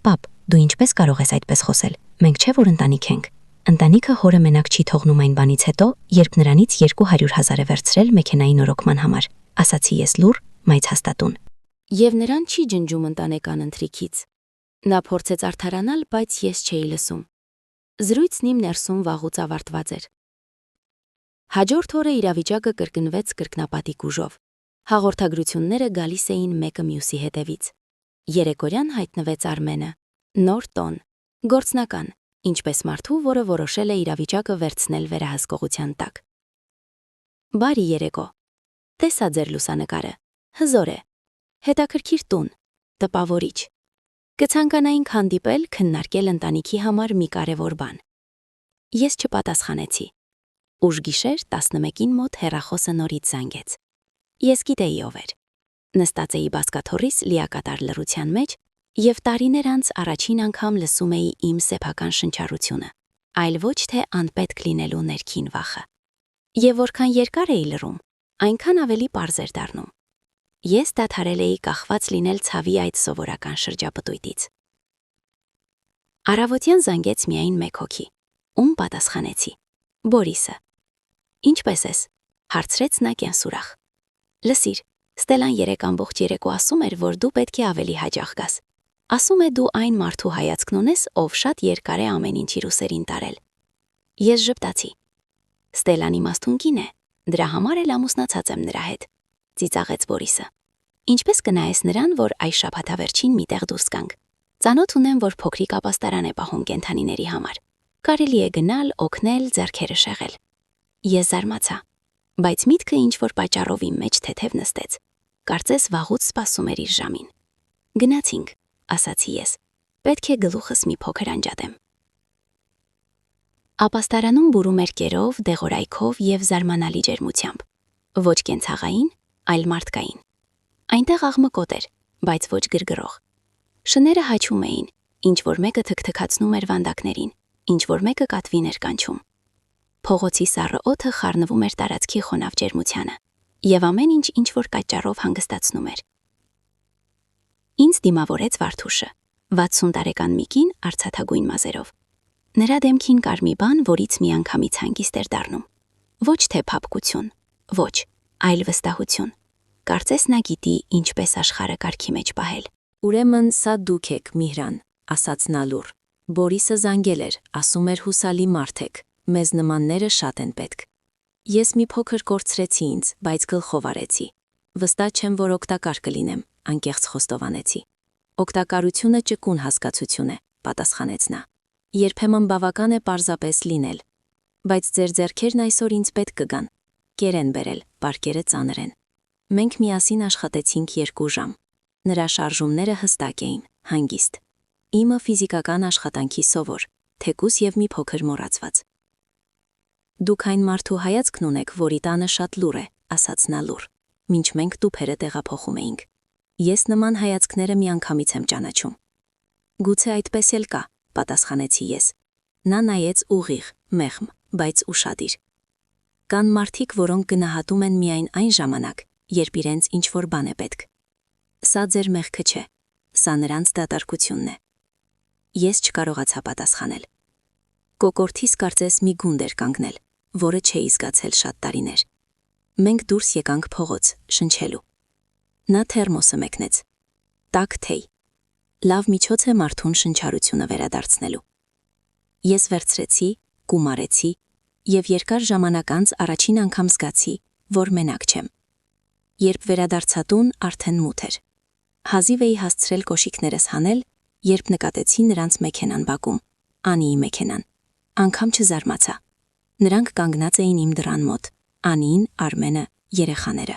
Speaker 1: Պապ, դու ինչպես կարող ես այդպես խոսել։ Մենք չէ որ ընտանիք ենք։ Ընտանիքը հորը մենակ չի թողնում այն բանից հետո, երբ նրանից 200,000 է վերցրել մեքենայի նորոգման համար, ասացի ես լուռ, բայց հաստատուն։ Եվ նրան չի ջնջում ընտանեկան ընթրիքից։ Նա փորձեց արդարանալ, բայց ես չէի լսում։ Զրույցն իմ ներսում վաղուց ավարտված էր։ Հաջորդ օրը իրավիճակը կրկնվեց կրկնապատիկ ուժով։ Հաղորդագրությունները գալիս էին մեկը մյուսի հետևից։ Երեկորյան հայտնվեց Արմենը։ Նոր տոն, գործնական, ինչպես մարդու, որը որոշել է իրավիճակը վերցնել վերահսկողության տակ։ Բարի երեկո։ Տեսա ձեր լուսանկարը։ Հզոր է։ Հետաքրքիր տուն, տպավորիչ։ Կցանկանայինք հանդիպել, քննարկել ընտանիքի համար մի կարևոր բան։ Ես չպատասխանեցի։ Ուշ գիշեր 11-ին մոտ հեռախոսը նորից զանգեց։ Ես գիտեի ով էր։ Նստած էի բազկաթոռիս լիակատար լռության մեջ և տարիներ անց առաջին անգամ լսում էի իմ սեփական շնչառությունը, այլ ոչ թե անպետք լինելու ներքին վախը։ Եվ որքան երկար էի լռում, այնքան ավելի պարզ էր դառնում։ Ես դադարել էի կախված լինել ցավի այդ սովորական շրջապտույտից։ Առավոտյան զանգեց միայն մեկ հոգի, ում պատասխանեցի։ Բորիսը։ Ինչպես ես, հարցրեց նա կենսուրախ։ Լսիր, Ստելան երեք ամբողջ երեկո ասում էր, որ դու պետք է ավելի հաճախ գաս։ Ասում է դու այն մարդու հայացքն ունես, ով շատ երկար է ամեն ինչ իր ուսերին տարել։ Ես ժպտացի։ Ստելան իմաստուն կին է, դրա համար էլ ամուսնացած եմ նրա հետ, ծիծաղեց Բորիսը։ Ինչպես կնայես նրան, որ այս շաբաթավերջին միտեղ դուրս գանք։ Ծանոթ ունեմ, որ փոքրիկ ապաստարան է պահում կենդանիների համար։ Կարելի է գնալ, օգնել, ձեռքերը շեղել։ Ես զարմացա, բայց միտքը ինչ-որ պատճառով իմ մեջ թեթև նստեց։ Կարծես վաղուց սպասում էր իր ժամին։ Գնացինք, ասացի ես, պետք է գլուխս մի փոքր անջատեմ։ Ապաստարանում բուրում էր կերով, դեղորայքով և զարմանալի ջերմությամբ։ Ոչ կենցաղային, այլ մարդկային։ Այնտեղ աղմկոտ էր, բայց ոչ գրգռող։ Շները հաչում էին, ինչ-որ մեկը թքթքացնում էր վանդակներին, ինչ-որ մեկը կատվին էր կանչում։ Փողոցի սառը օդը խառնվում էր տարածքի խոնավ ջերմությանը, և ամեն ինչ ինչ-որ պատճառով հանգստացնում էր։ Ինձ դիմավորեց Վարդուշը, 60 տարեկան մի կին արծաթագույն մազերով։ Նրա դեմքին կար մի բան, որից միանգամից հանգիստ էր դառնում։ Ոչ թե փափկություն, ոչ, այլ վստահություն։ Կարծես նա գիտի ինչպես աշխարհը կարգի մեջ պահել։ Ուրեմն սա դուք եք, Միհրան, ասաց նա լուռ։ Բորիսը զանգել էր, ասում էր հուսալի մարդ եք, մեզ նմանները շատ են պետք։ Ես մի փոքր կորցրեցի ինձ, բայց գլխով արեցի։ Վստահ չեմ, որ օգտակար կլինեմ, անկեղծ խոստովանեցի։ Օգտակարությունը ճկուն հասկացություն է, պատասխանեց նա։ Երբեմն բավական է պարզապես լինել։ Բայց ձեր ձեռքերն այսօր ինձ պետք կգան։ Կեր են բերել, պարկերը ծանր են։ Մենք միասին աշխատեցինք 2 ժամ։ Նրա շարժումները հստակ էին, հանգիստ։ Իմը ֆիզիկական աշխատանքի սովոր, թեկուզ և մի փոքր մոռացված։ Դուք այն մարդու հայացքն ունեք, որի տանը շատ լուռ է, ասաց նա լուռ, մինչ մենք տուփերը տեղափոխում էինք։ Ես նման հայացքները միանգամից եմ ճանաչում։ Գուցե այդպես էլ կա, պատասխանեցի ես։ Նա նայեց ուղիղ, մեղմ, բայց ուշադիր։ Կան մարդիկ, որոնք գնահատում են միայն այն ժամանակ, երբ իրենց ինչ-որ բան է պետք։ Սա ձեր մեղքը չէ, սա նրանց դատարկությունն է։ Ես չկարողացա պատասխանել։ Կոկորդիս կարծես մի գունդ էր կանգնել, որը չէի զգացել շատ տարիներ։ Մենք դուրս եկանք փողոց, շնչելու։ Նա թերմոսը մեկնեց։ Տաք թեյ։ Լավ միջոց է մարդուն շնչառությունը վերադարձնելու։ Ես վերցրեցի, կումարեցի և երկար ժամանակ անց առաջին անգամ զգացի, որ մենակ չեմ։ Երբ վերադարձա տուն, արդեն մութ էր։ Հազիվ էի հասցրել կոշիկներս հանել, երբ նկատեցի նրանց մեքենան բակում, Անիի մեքենան։ Անգամ չզարմացա։ Նրանք կանգնած էին իմ դռան մոտ, Անին, Արմենը, երեխաները։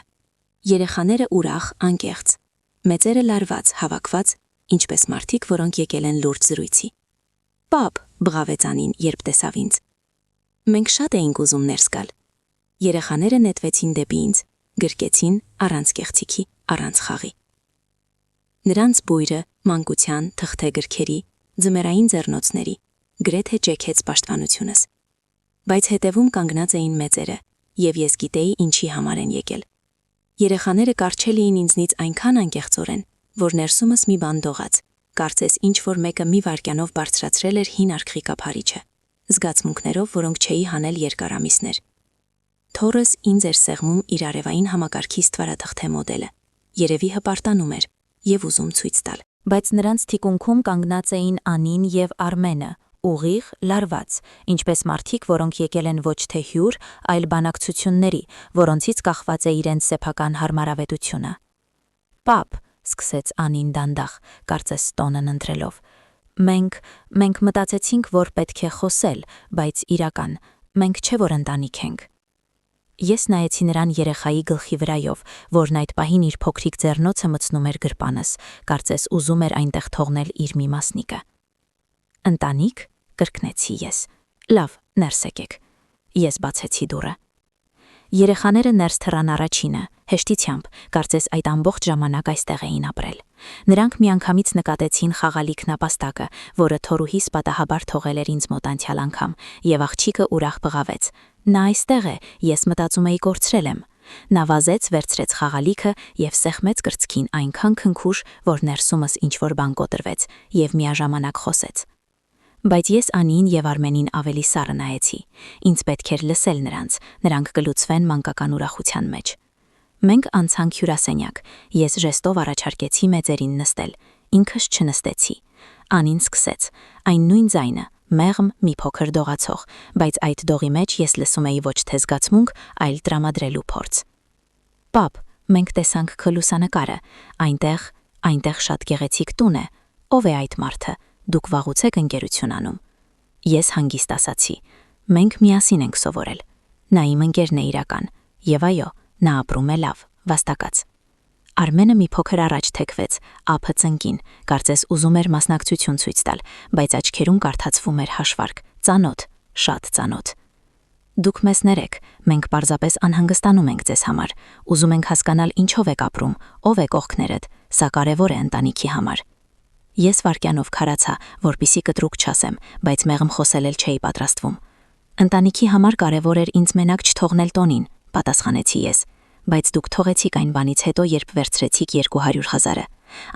Speaker 1: Երեխաները ուրախ, անկեղծ, մեծերը լարված, հավաքված, ինչպես մարդիկ, որոնք եկել են լուրջ զրույցի։ Պապ, բղավեց Անին, երբ տեսավ ինձ։ Մենք շատ էինք ուզում ներս գալ։ Երեխաները նետվեցին դեպի ինձ, գրկեցին առանց կեղծիքի, առանց խաղի։ Նրանց բույրը, մանկության, թղթե գրքերի, ձմեռային ձեռնոցների, գրեթե ճեքեց պաշտպանությունս։ Բայց հետևում կանգնած էին մեծերը, և ես գիտեի ինչի համար են եկել։ Երեխաները կառչել էին ինձնից այնքան անկեղծորեն, որ ներսումս մի բան դողաց, կարծես ինչ-որ մեկը մի վայրկյանով բարձրացրել էր հին արքղի կափարիչը, զգացմունքներով, որոնք չէի հանել երկար ամիսներ։ Թորս ինձ էր սեղմում իր արևային համակարգի ստվարաթղթե մոդելը, երևի հպարտանում էր և ուզում ցույց տալ։
Speaker 2: Բայց նրանց թիկունքում կանգնած էին Անին և Արմենը, ուղիղ, լարված, ինչպես մարդիկ, որոնք եկել են ոչ թե հյուր, այլ բանակցությունների, որոնցից կախված է իրենց սեփական հարմարավետությունը։ Պապ, սկսեց Անին դանդաղ, կարծես տոնն ընտրելով։ Մենք մտածեցինք, որ պետք է խոսել, բայց իրական, մենք չէ որ ընտանիք ենք։ Ես նայեցի նրան երեխայի գլխի վրայով, որն այդ պահին իր փոքրիկ ձեռնոցը մտցնում էր գրպանս, կարծես ուզում էր այնտեղ թողնել իր մի մասնիկը։ Ընտանիք, կրկնեցի ես։ Լավ, ներս եկեք։ Ես բացեցի դուռը։ Երեխաները ներս թռան առաջինը, հեշտությամբ, կարծես այդ ամբողջ ժամանակ այստեղ էին ապրել։ Նրանք միանգամից նկատեցին խաղալիք նապաստակը, որը թորուհիս պատահաբար թողել էր ինձ մոտ անցյալ անգամ, և աղջիկը ուրախ բղավեց։ Նա այստեղ է, ես մտածում էի կորցրել եմ։ Նա վազեց, վերցրեց խաղալիքը և սեղմեց կրծքին այնքան քնքուշ, որ ներսումս ինչ-որ բան կոտրվեց և միաժամանակ խոսեց։ Բայց ես Անին և Արմենին ավելի սառը նայեցի։ Ինձ պետք էր լսել նրանք կլուծվեն մանկական ուրախության մեջ։ Մենք անցանք հյուրասենյակ, ես ժեստով առաջարկեցի մեծերին նստել, ինքս չնստեցի։ Անին սկսեց, այն նույն ձայնը, մեղմ, մի փոքր դողացող, բայց այդ դողի մեջ ես լսում էի ոչ թե զգացմունք, այլ տրամադրելու փորձ։ Պապ, մենք տեսանք քո լուսանկարը, այնտեղ շատ գեղեցիկ տուն է, ով է այդ մարդը, դուք վաղուց եք ընկերություն անում։ Ես հանգիստ ասացի, մենք միասին ենք սովորել, նա իմ ընկերն է իրական, և այո, նա ապրում է լավ, վաստակած։ Արմենը մի փոքր առաջ թեքվեց, ափը ծնկին, կարծես ուզում էր մասնակցություն ցույց տալ, բայց աչքերում կարդացվում էր հաշվարկ, ծանոթ, շատ ծանոթ։ Դուք մեզ ներեք, մենք պարզապես անհանգստանում ենք ձեզ համար, ուզում ենք հասկանալ ինչով եք ապրում, ով է կողքներդ, սա կարևոր է ընտանիքի համար։ Ես վայրկյանով քարացա, որպեսզի կտրուկ չասեմ, բայց մեղմ խոսել էլ չէի պատրաստվում։ Ընտանիքի համար կարևոր էր ինձ մենակ չթողնել տոնին, պատասխանեցի ես, բայց դուք թողեցիք այն բանից հետո, երբ վերցրեցիք 200,000-ը,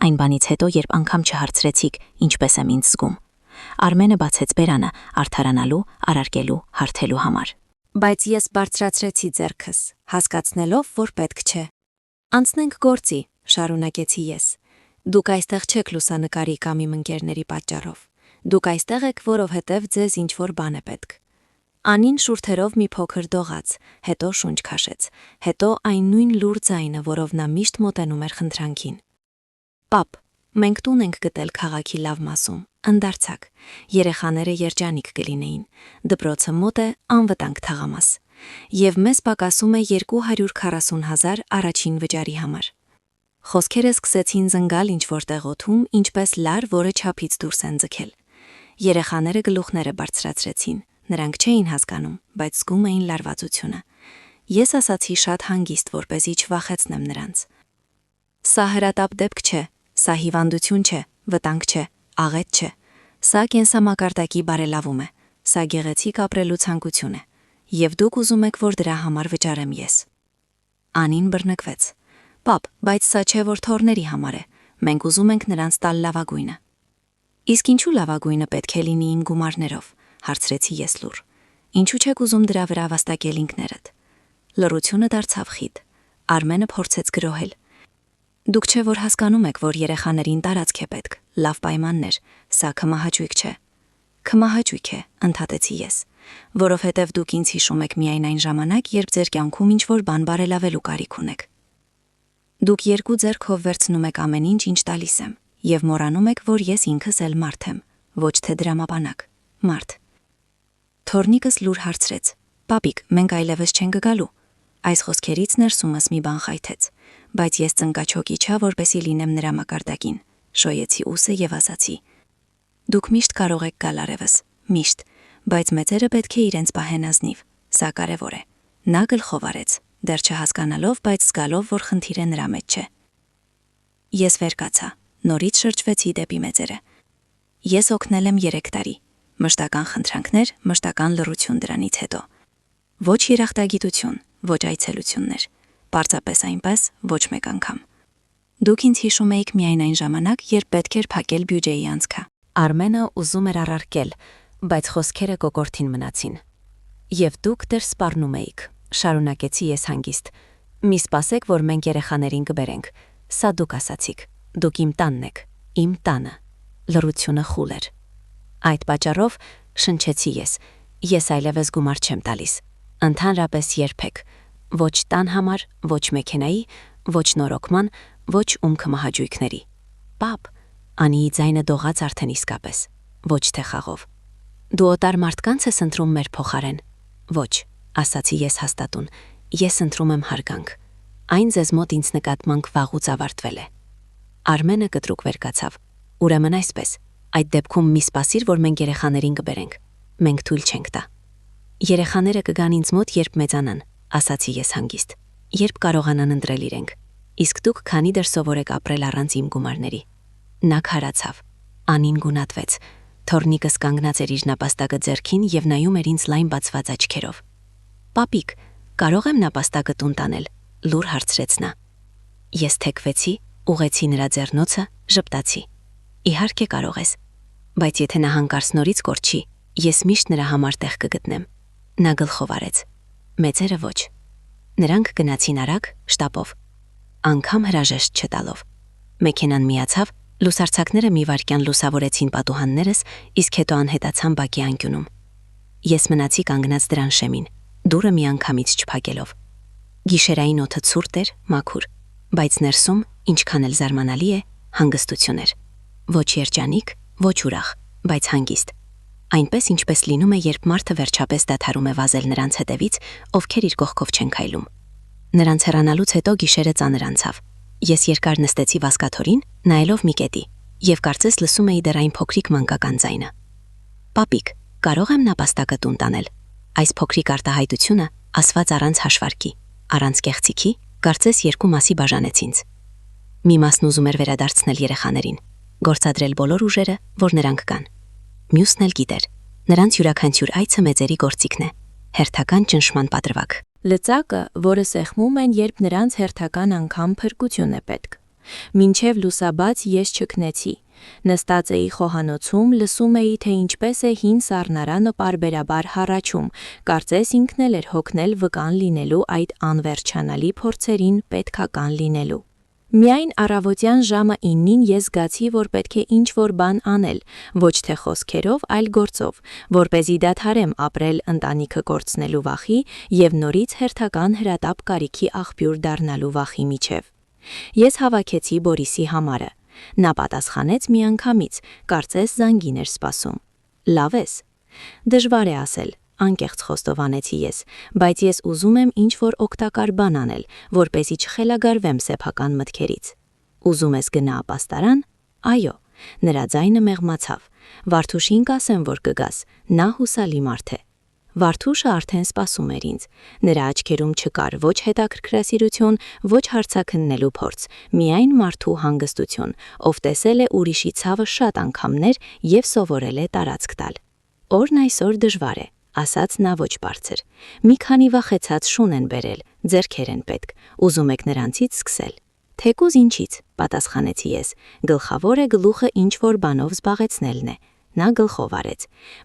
Speaker 2: այն բանից հետո, երբ անգամ չհարցրեցիք, ինչպես եմ ինձ զգում։ Արմենը բացեց բերանը, արդարանալու, արարկելու, հարթելու համար։ Բայց ես բարձրացրեցի ձեռքս, հասկացնելով, որ պետք չէ։ Անցնենք գործի, շարունակեցի ես։ Դուք այստեղ չեք լուսանկարի կամ իմ ընկերների պատճառով։ Դուք այստեղ եք, որովհետև ձեզ ինչ-որ բան է պետք։ Անին շուրթերով մի փոքր դողաց, հետո շունչ քաշեց, հետո այն նույն լուր ձայնը, որով նա միշտ մոտենում էր խնդրանքին։ Պապ, մենք տուն ենք գտել քաղաքի լավ մասում, ընդարձակ, երեխաները երջանիկ կլինեին, դպրոցը մոտ է, անվտանգ թաղամաս, և մեզ պակասում է 240,000 առաջին վճարի համար։ Խոսքերը սկսեցին զնգալ ինչ-որտեղ օդում, ինչպես լար, որը չափից դուրս են ձգել։ Երեխաները գլուխները բարձրացրեցին, նրանք չէին հասկանում, բայց զգում էին լարվածությունը։ Ես ասացի շատ հանգիստ, որպեսզի չվախեցնեմ նրանց։ Սա հրատապ դեպք չէ, սա հիվանդություն չէ, վտանգ չէ, աղետ չէ։ Սա կենսամակարդակի բարելավում է, սա գեղեցիկ ապրելու ցանկություն է, և դուք ուզում եք, որ դրա համար վճարեմ ես։ Անին բռնկվեց,
Speaker 1: Պապ, բայց սա չէ որ թորների համար է։ Մենք ուզում ենք նրանց տալ լավագույնը։ Իսկ ինչու լավագույնը պետք է լինի իմ գումարներով, հարցրեցի ես լուռ։ Ինչու չեք ուզում դրա վրա վաստակել ինքներդ։ Լռությունը դարձավ խիտ։ Արմենը փորձեց գրոհել։ Դուք չէ որ հասկանում եք, որ երեխաներին տարածք է պետք, լավ պայմաններ, սա քմահաճույք չէ։ Քմահաճույք է, ընդհատեցի ես, որովհետև դուք ինձ հիշում եք միայն այն ժամանակ, երբ ձեր կյանքում ինչ-որ բան բարելավելու կարիք ունեք։ Դուք երկու ձեռքով վերցնում եք ամեն ինչ, ինչ տալիս եմ, եւ մոռանում եք, որ ես ինքս էլ մարդ եմ, ոչ թե դրամապանակ, մարդ։ Թորնիկս լուր հարցրեց. Պապիկ, մենք այլևս չենք գալու։ Այս խոսքերից ներսումս մի բան խայթեց, բայց ես ծնկաչոք իջա, որպեսի լինեմ նրա մակարդակին, շոյեցի ուսը եւ ասացի. Դուք միշտ կարող եք գալ արևս, միշտ, բայց մեծերը պետք է իրենց պահեն ազնիվ, սա կարևոր է։ Նա գլխով արեց, դեռ չհասկանալով, բայց զգալով, որ խնդիրը նրա մեջ չէ։ Ես վեր կացա, նորից շրջվեցի դեպի մեծերը։ Ես օգնել եմ 3 տարի, մշտական խնդրանքներ, մշտական լռություն դրանից հետո։ Ոչ երախտագիտություն, ոչ այցելություններ, պարզապես այնպես, ոչ մեկ անգամ։ Դուք ինձ հիշում էիք միայն այն ժամանակ, երբ պետք էր փակել բյուջեի անցքը։ Արմենը ուզում էր առարկել, բայց խոսքերը կոկորդին մնացին։ Եվ դուք դեռ սպառնում էիք, շարունակեցի ես հանգիստ։ Մի սպասեք, որ մենք երեխաներին կբերենք։ Սա դուք ասացիք, դուք իմ տանն եք, իմ տանը։ Լռությունը խուլ էր։ Այդ պատճառով շնչեցի ես այլևս գումար չեմ տալիս։ Ընդհանրապես երբեք, ոչ տան համար, ոչ մեքենայի, ոչ նորոգման, ոչ ում քմահաճույքների։ Պապ, Անիի ձայնը դողաց արդեն իսկապես, ոչ թե խաղով։ Դու օտար մարդկանց ես ընտրում մեր փոխարեն։ Ոչ, ասացի ես հաստատուն, ես ընտրում եմ հարգանք։ Այն ձեզ մոտ ինձ նկատմամբ վաղուց ավարտվել է։ Արմենը կտրուկ վեր կացավ։ Ուրեմն այսպես, այդ դեպքում մի սպասիր, որ մենք երեխաներին կբերենք։ Մենք թույլ չենք տա։ Երեխաները կգան ինձ մոտ, երբ մեծանան, ասացի ես հանգիստ, երբ կարողանան ընտրել իրենք։ Իսկ դուք քանի դեռ սովորեք ապրել առանց իմ գումարների։ Նա քարացավ։ Անին գունատվեց։ Թորնիկս կանգնած էր իր նապաստակը ձեռքին եւ նայում էր ինձ լայն բացված աչքերով։ Պապիկ, կարող եմ նապաստակը տուն տանել, լուր հարցրեց նա։ Ես թեքվեցի, ուղեցի նրա ձեռնոցը, ժպտացի։ Իհարկե կարող ես, բայց եթե նա հանկարծ նորից կորչի, ես միշտ նրա համար տեղ կգտնեմ։ Նա գլխով արեց։ Մեծերը ոչ։ Նրանք գնացին արագ, շտապով, անգամ հրաժեշտ չտալով։ Մեքենան միացավ, լուսարձակները մի վայրկյան լուսավորեցին պատուհաններս, իսկ հետո անհետացան բակի անկյունում։ Ես մնացի կանգնած դրան շեմին, դուռը միանգամից չփակելով։ Գիշերային օդը ցուրտ էր, մաքուր, բայց ներսում, ինչքան էլ զարմանալի է, հանգստություն էր։ Ոչ երջանիկ, ոչ ուրախ, բայց հանգիստ։ Այնպես ինչպես լինում է, երբ մարդը վերջապես դադարում է վազել նրանց հետևից, ովքեր իր կողքով չեն քայլում։ Նրանց հեռանալուց հետո գիշերը ծանր անցավ։ Ես երկար նստեցի վազկաթորին, նայելով մի կետի, եւ կարծես լսում էի դեռ այն փոքրիկ մանկական ձայնը։ Պապիկ, կարող եմ նապաստակը տուն տանել։ Այս փոքրիկ արտահայտությունը ասված առանց հաշվարկի, առանց կեղծիքի, կարծես երկու մասի բաժանեց ինձ։ Մի մասն ուզում էր վերադարձնել երեխաներին, գործադրել բոլոր ուժերը, որ նրանք կան։ Մյուսն էլ գիտեր, նրանց յուրաքանչյուր այցը մեծերի գործիքն է, հերթական ճնշման պատրվակ։ Լծակը, որը սեղմում են, երբ նրանց հերթական անգամ փրկություն է պետք։ Մինչև լուսաբաց ես չքնեցի։ Նստած էի խոհանոցում, լսում էի, թե ինչպես է հին սառնարանը պարբերաբար հառաչում, կարծես ինքն էլ էր հոգնել վկան լինելու այդ անվերջանալի փորձերին պետքական լինելու։ Միայն առավոտյան ժամը 9-ին ես զգացի, որ պետք է ինչ-որ բան անել, ոչ թե խոսքերով, այլ գործով, որպեսզի դադարեմ ապրել ընտանիքը կորցնելու վախի եւ նորից հերթական հրատապ կարիքի աղբյուր դառնալու վախի միջև։ Ես հավաքեցի Բորիսի համարը։ Նա պատասխանեց միանգամից, կարծես զանգին էր սպասում։ Լավ ես։ Դժվար է ասել, անկեղծ խոստովանեցի ես, բայց ես ուզում եմ ինչ-որ օգտակար բան անել, որպեսզի չխելագարվեմ սեփական մտքերից։ Ուզում ես գնա ապաստարան։ Այո, նրա ձայնը մեղմացավ։ Վարդուշին կասեմ, որ կգաս, նա հուսալի մարդ է։ Վարդուշը արդեն սպասում էր ինձ։ Նրա աչքերում չկար ոչ հետաքրքրասիրություն, ոչ հարցաքննելու փորձ, միայն մարդու հանգստություն, ով տեսել է ուրիշի ցավը շատ անգամներ եւ սովորել է տարածք տալ։ Օրն այսօր դժվար է, ասաց նա ոչ բարձր։ Մի քանի վախեցած շուն են բերել, ձեռքեր են պետք, ուզում եք նրանցից սկսել։ Թեկուզ ինչից, պատասխանեցի ես, գլխավոր է գլուխը ինչ-որ բանով զբաղեցնելն է։ Նա գլխով արեց։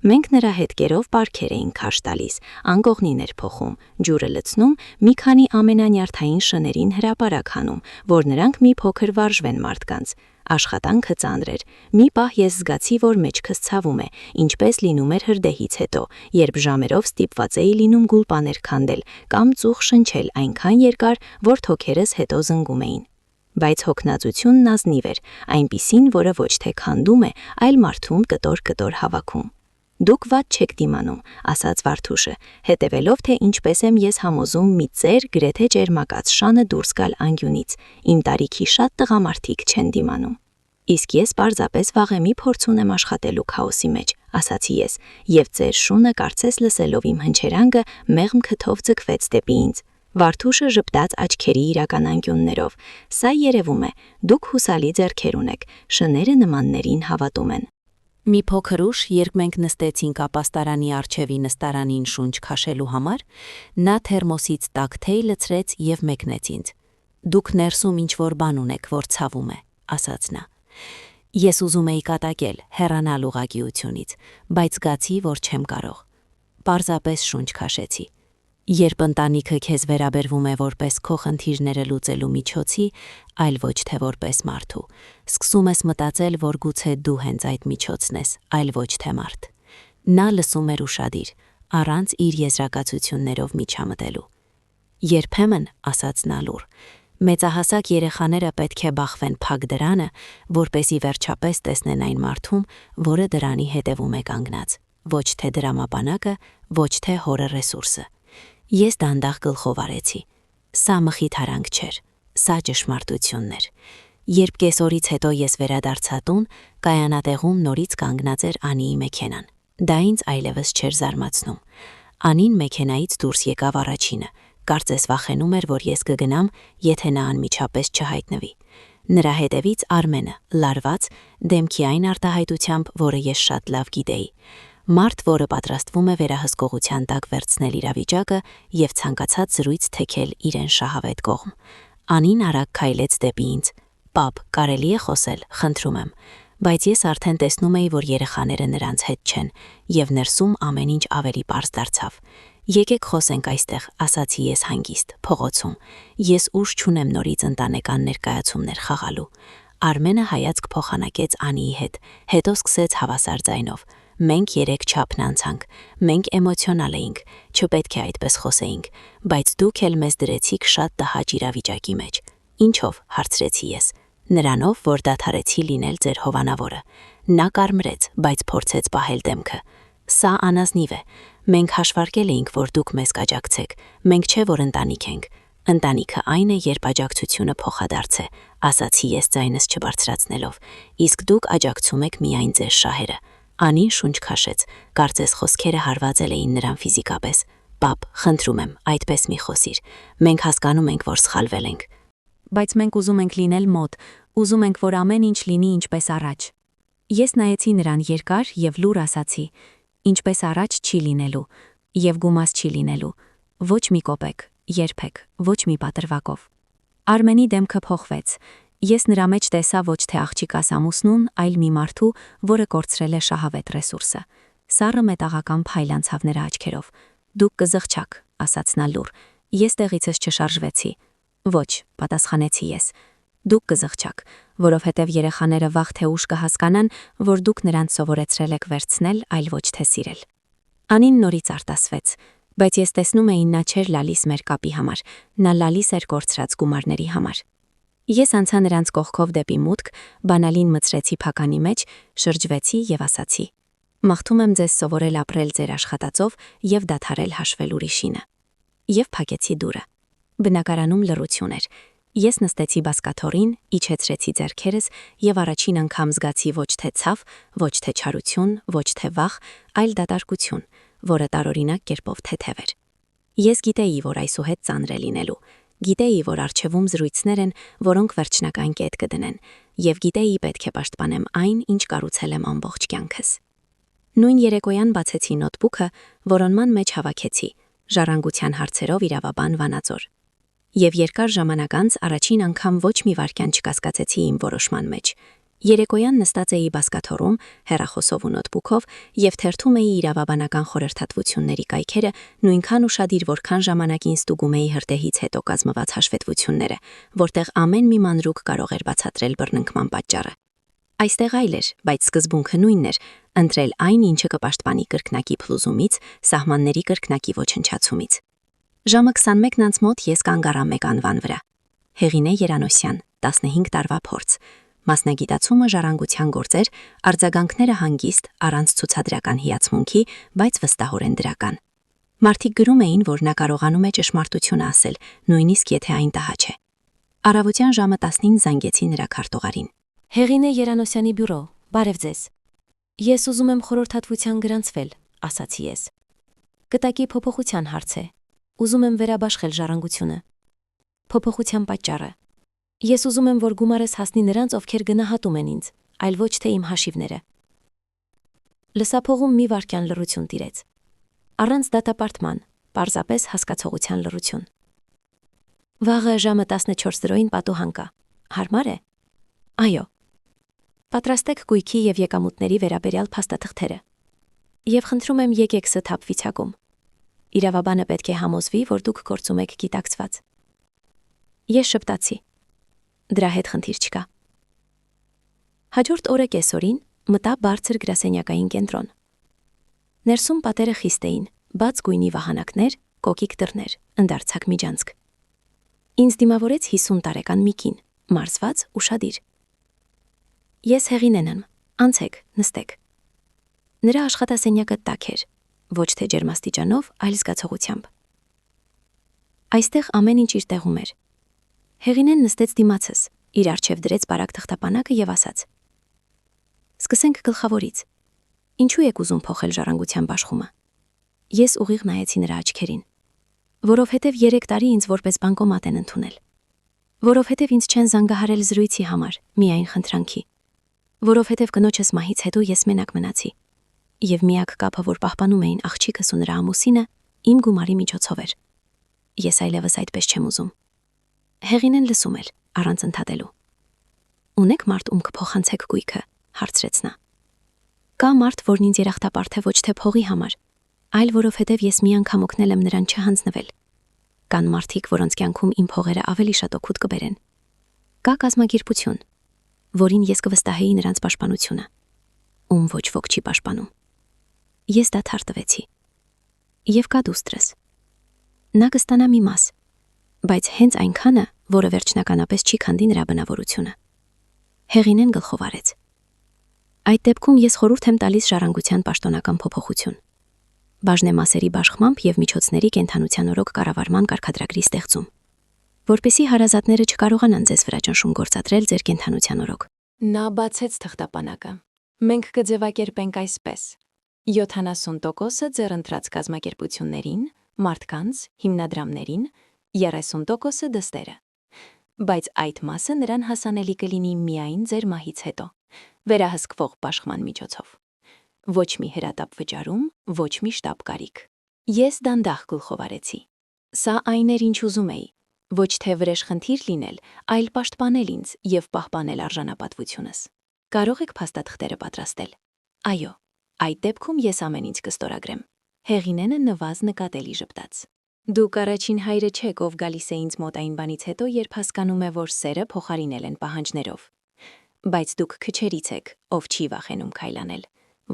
Speaker 1: Մենք նրա հետքերով պարքեր էինք քաշ տալիս, անկողնիներ փոխում, ջուրը լցնում, մի քանի ամենանյարդային շներին հրապարակ հանում, որ նրանք մի փոքր վարժվեն մարդկանց։ Աշխատանքը ծանր էր։ Մի պահ ես զգացի, որ մեջքս ցավում է, ինչպես լինում էր հրդեհից հետո, երբ ժամերով ստիպված էի լինում գուլպաներ քանդել կամ ծուխ շնչել այնքան երկար, որ թոքերս հետո զնգում էին։ Բայց հոգնածությունն ազնիվ էր, այնպիսին, որը ոչ թե քանդում է, այլ մարդուն կտոր-կտոր հավաքում։ Դուք վատ չեք դիմանում, ասաց Վարդուշը, հետևելով թե ինչպես եմ ես համոզում մի ծեր գրեթե ճերմակած շանը դուրս գալ անկյունից, իմ տարիքի շատ տղամարդիկ չեն դիմանում։ Իսկ ես պարզապես վաղեմի փորձ ունեմ աշխատելու քաոսի մեջ, ասացի ես, եւ ծեր շունը կարծես լսելով իմ հնչերանգը մեղմ քթով ձգվեց դեպի ինձ։ Վարդուշը ժպտաց աչքերի իրական անկյուններով։ Սա երևում է, դուք հուսալի ձեռքեր ունեք, շները նմաններին հավատում են։
Speaker 2: Մի փոքր ուշ, երբ մենք նստեցինք ապաստարանի առջևի նստարանին շունչ քաշելու համար, նա թերմոսից տաք թեյ լցրեց եւ մեկնեց ինձ։ Դուք ներսում ինչ-որ բան ունեք, որ ցավում է, ասաց նա։ Ես ուզում էի կատակել, հեռանալ ուղղակիությունից, բայց զգացի, որ չեմ կարող։ Պարզապես շունչ քաշեցի։ Երբ ընտանիքը քեզ վերաբերվում է որպես քո խնդիրները լուծելու միջոցի, այլ ոչ թե որպես մարդու, սկսում ես մտածել, որ գուցե դու հենց այդ միջոցն ես, այլ ոչ թե մարդ։ Նա լսում էր ուշադիր, առանց իր եզրակացություններով միջամտելու։ Երբեմն, ասաց նա լուռ, մեծահասակ երեխաները պետք է բախվեն փակ դրանը, որպեսզի վերջապես տեսնեն այն մարդում, որը դրանի հետևում է կանգնած, ոչ թե դրամապանակը, ոչ թե հորը ռեսուրսը։ Ես դանդաղ գլխով արեցի։ Սա մխիթարանք չէր, սա ճշմարտությունն էր։ Երբ կեսօրից հետո ես վերադարձա տուն, կայանատեղում նորից կանգնած էր Անիի մեքենան։ Դա ինձ այլևս չէր զարմացնում։ Անին մեքենայից դուրս եկավ առաջինը, կարծես վախենում էր, որ ես կգնամ, եթե նա անմիջապես չհայտնվի։ Նրա հետևից Արմենը, լարված, դեմքի այն արտահայտությամբ, որը ես շատ լավ գիտեի։ Մարդ, որը պատրաստվում է վերահսկողության տակ վերցնել իրավիճակը եւ ցանկացած զրույց թեքել իրեն շահավետ կողմ։ Անին արագ քայլեց դեպի ինձ։ Պապ, կարելի է խոսել, խնդրում եմ։ Բայց ես արդեն տեսնում էի, որ երեխաները նրանց հետ չեն, եւ ներսում ամեն ինչ ավելի պարզ դարձավ։ Եկեք խոսենք այստեղ, ասացի ես հանգիստ, փողոցում։ Ես ուժ չունեմ նորից ընտանեկան ներկայացումներ խաղալու։ Արմենը հայացք փոխանակեց Անիի հետ, հետո սկսեց հավասար ձայնով։ Մենք 3 չափն անցանք, մենք էմոցիոնալ էինք, չպետք է այդպես խոսեինք, բայց դուք էլ մեզ դրեցիք շատ տհաճ իրավիճակի մեջ։ Ինչով, հարցրեցի ես։ Նրանով, որ դադարեցի լինել ձեր հովանավորը։ Նա կարմրեց, բայց փորձեց պահել դեմքը։ Սա անազնիվ է։ Մենք հաշվարկել էինք, որ դուք մեզ կաջակցեք։ Մենք չէ, որ ընտանիք ենք։ Ընտանիքը այն է, երբ աջակցությունը փոխադարձ է, ասացի ես ձայնս չբարձրացնելով։ Իսկ դուք աջակցում եք միայն ձեր շահերը։ Անին շունչ քաշեց, կարծես խոսքերը հարվածել էին նրան ֆիզիկապես։ Պապ, խնդրում եմ, այդպես մի խոսիր։ Մենք հասկանում ենք, որ սխալվել ենք։ Բայց մենք ուզում ենք լինել մոտ, ուզում ենք, որ ամեն ինչ լինի ինչպես առաջ։ Ես նայեցի նրան երկար եւ լուռ ասացի. ինչպես առաջ չի լինելու, եւ գումաս չի լինելու, ոչ մի կոպեկ, երբեք, ոչ մի պատրվակով։ Արմենի դեմքը փոխվեց։ Ես նրա մեջ տեսա ոչ թե աղջիկաս ամուսնուն, այլ մի մարդու, որը կորցրել է շահավետ ռեսուրսը։ Սառը մետաղական փայլ անցավ նրա աչքերով։ Դուք կզղջաք, ասաց նա լուռ։ Ես տեղիցս չշարժվեցի։ Ոչ, պատասխանեցի ես։ Դուք կզղջաք, որովհետև երեխաները վաղ թե ուշ կհասկանան, որ դուք նրանց սովորեցրել եք վերցնել, այլ ոչ թե սիրել։ Անին նորից արտասվեց, բայց ես տեսնում էի նա չէր լալիս մեր կապի համար, նա լալիս էր կորցրած գումարների համար։ Ես անցա նրանց կողքով դեպի մուտք, բանալին մցրեցի փականի մեջ, շրջվեցի եւ ասացի. Մաղթում եմ ձեզ սովորել ապրել ձեր աշխատածով եւ դադարել հաշվել ուրիշինը։ Եվ փակեցի դուռը։ Բնակարանում լռություն էր։ Ես նստեցի բազկաթոռին, իջեցրեցի ձեռքերս եւ առաջին անգամ զգացի ոչ թե ցավ, ոչ թե չարություն, ոչ թե վախ, այլ դատարկություն, որը տարօրինակ կերպով թեթև էր։ Ես գիտեի, որ այսուհետ ծանր է լինելու։ Գիտեի, որ առջևում զրույցներ են, որոնք վերջնական կետ կդնեն, եւ գիտեի պետք է պաշտպանեմ այն, ինչ կառուցել եմ ամբողջ կյանքս։ Նույն երեկոյան բացեցի նոթբուքը, որոնման մեջ հավաքեցի ժառանգության հարցերով իրավաբան Վանաձոր։
Speaker 1: Եվ երկար ժամանակ անց առաջին անգամ ոչ մի վայրկյան չկասկածեցի իմ որոշման մեջ։ Երեկոյան նստած էի բազկաթոռում, հեռախոսով ու նոթբուքով եւ թերթում էի իրավաբանական խորհրդատվությունների կայքերը, նույնքան ուշադիր, որքան ժամանակին ստուգում էի հրդեհից հետո կազմված հաշվետվությունները, որտեղ ամեն մի մանրուք կարող էր բացատրել բռնկման պատճառը։ Այստեղ այլ էր, բայց սկզբունքը նույնն էր՝ ընտրել այն, ինչը կպաշտպանի կրկնակի փլուզումից, սահմանների կրկնակի ոչնչացումից։ Ժամը 21-ից մոտ ես կանգ առա մեկ անվան վրա։ Հեղինե Երանոսյան, 15 տարվա փորձ։ Մասնագիտացումը ժառանգության գործեր, արձագանքները հանգիստ, առանց ցուցադրական հիացմունքի, բայց վստահորեն դրական։ Մարդիկ գրում էին, որ նա կարողանում է ճշմարտությունը ասել, նույնիսկ եթե այն տհաճ է։ Առավոտյան ժամը 19 զանգեցի նրա քարտուղարին։
Speaker 2: Հեղինե Երանոսյանի բյուրո, բարև ձեզ։ Ես ուզում եմ խորհրդատվության գրանցվել, ասացի ես։ Կտակի փոփոխության հարց է։ Ուզում եմ վերաբաշխել ժառանգությունը։ Փոփոխության պատճառը։ Ես ուզում եմ, որ գումարս հասնի նրանց, ովքեր գնահատում են ինձ, այլ ոչ թե իմ հաշիվները։ Լսափողում մի վայրկյան լռություն տիրեց։ Առանց դատապարտման, պարզապես հասկացողության լռություն։ Վաղը ժամը 14:00-ին պատուհան կա։ Հարմար է։ Այո։ Պատրաստեք գույքի եւ եկամուտների վերաբերյալ փաստաթղթերը։ Եվ խնդրում եմ եկեք սթափ վիճակում։ Իրավաբանը պետք է համոզվի, որ դուք գործում եք գիտակցված։ Ես շփտացի։ Դրա հետ խնդիր չկա։ Հաջորդ օրը կեսօրին մտա բարձր գրասենյակային կենտրոն։ Ներսում պատերը խիստ էին, բաց գույնի վահանակներ, կոկիկ դռներ, ընդարձակ միջանցք։ Ինձ դիմավորեց 50 տարեկան մի կին, մարզված, ուշադիր։ Ես Հեղինեն եմ, անցեք, նստեք։ Նրա աշխատասենյակը տաք էր, ոչ թե ջերմաստիճանով, այլ զգացողությամբ։ Այստեղ ամեն ինչ իր տեղում էր։ Հեղինեն նստեց դիմացս, իր առջև դրեց բարակ թղթապանակը եւ ասաց. Սկսենք գլխավորից։ Ինչու եք ուզում փոխել ժառանգության բաշխումը։ Ես ուղիղ նայեցի նրա աչքերին։ Որովհետև 3 տարի ինձ որպես բանկոմատ են ընդունել։ Որովհետև ինձ չեն զանգահարել զրույցի համար, միայն խնդրանքի։ Որովհետև կնոջս մահից հետո ես մենակ մնացի։ Եվ միակ կապը, որ պահպանում էին աղջիկս ու նրա ամուսինը, իմ գումարի միջոցով էր։ Ես այլևս այդպես չեմ ուզում։ Հեղինեն լսում էր, առանց ընդհատելու։ Ունեք մարդ, ում կփոխանցեք գույքը, հարցրեց նա։ Կա մարդ, որն ինձ երախտապարտ է ոչ թե փողի համար, այլ որովհետև ես մի անգամ օգնել եմ նրան չհանձնվել։ Կան մարդիկ, որոնց կյանքում իմ փողերը ավելի շատ օգուտ կբերեն։ Կա կազմակերպություն, որին ես կվստահեի նրանց պաշտպանությունը, ում ոչ ոք չի պաշտպանում։ Ես դադար տվեցի։ Եվ կա դուստրս։ Նա կստանա մի մաս, բայց հենց այնքանը, որը վերջնականապես չի քանդի նրա բնավորությունը։ Հեղինեն գլխով արեց։ Այդ դեպքում ես խորհուրդ եմ տալիս ժառանգության պաշտոնական փոփոխություն։ Բաժնեմասերի բաշխմամբ եւ միջոցների կենթանության օրոք կառավարման կարգադրագրի ստեղծում, որպեսզի հարազատները չկարողանան ձեզ վրա ճնշում գործադրել ձեր կենթանության օրոք։
Speaker 3: Նա բացեց թղթապանակը։ Մենք կձևակերպենք այսպես. 70% ձեռընտրած կազմակերպություններին, մարդկանց, հիմնադրամներին, 30% դստերը։ Բայց այդ մասը նրան հասանելի կլինի միայն ձեր մահից հետո, վերահսկվող բաշխման միջոցով։ Ոչ մի հրատապ վճարում, ոչ մի շտապ կարիք։ Ես դանդաղ գլխով արեցի։ Սա այն էր, ինչ ուզում էի, ոչ թե վրեժխնդիր լինել, այլ պաշտպանել ինձ եւ պահպանել արժանապատվությունս։ Կարող եք փաստաթղթերը պատրաստել։ Այո, այդ դեպքում ես ամեն ինչ կստորագրեմ։ Հեղինենը նվազ նկատելի ժպտաց։ Դուք առաջին հայրը չեք, ով գալիս է ինձ մոտ այն բանից հետո, երբ հասկանում է, որ սերը փոխարինել են պահանջներով։ Բայց դուք քչերից եք, ով չի վախենում քայլանել,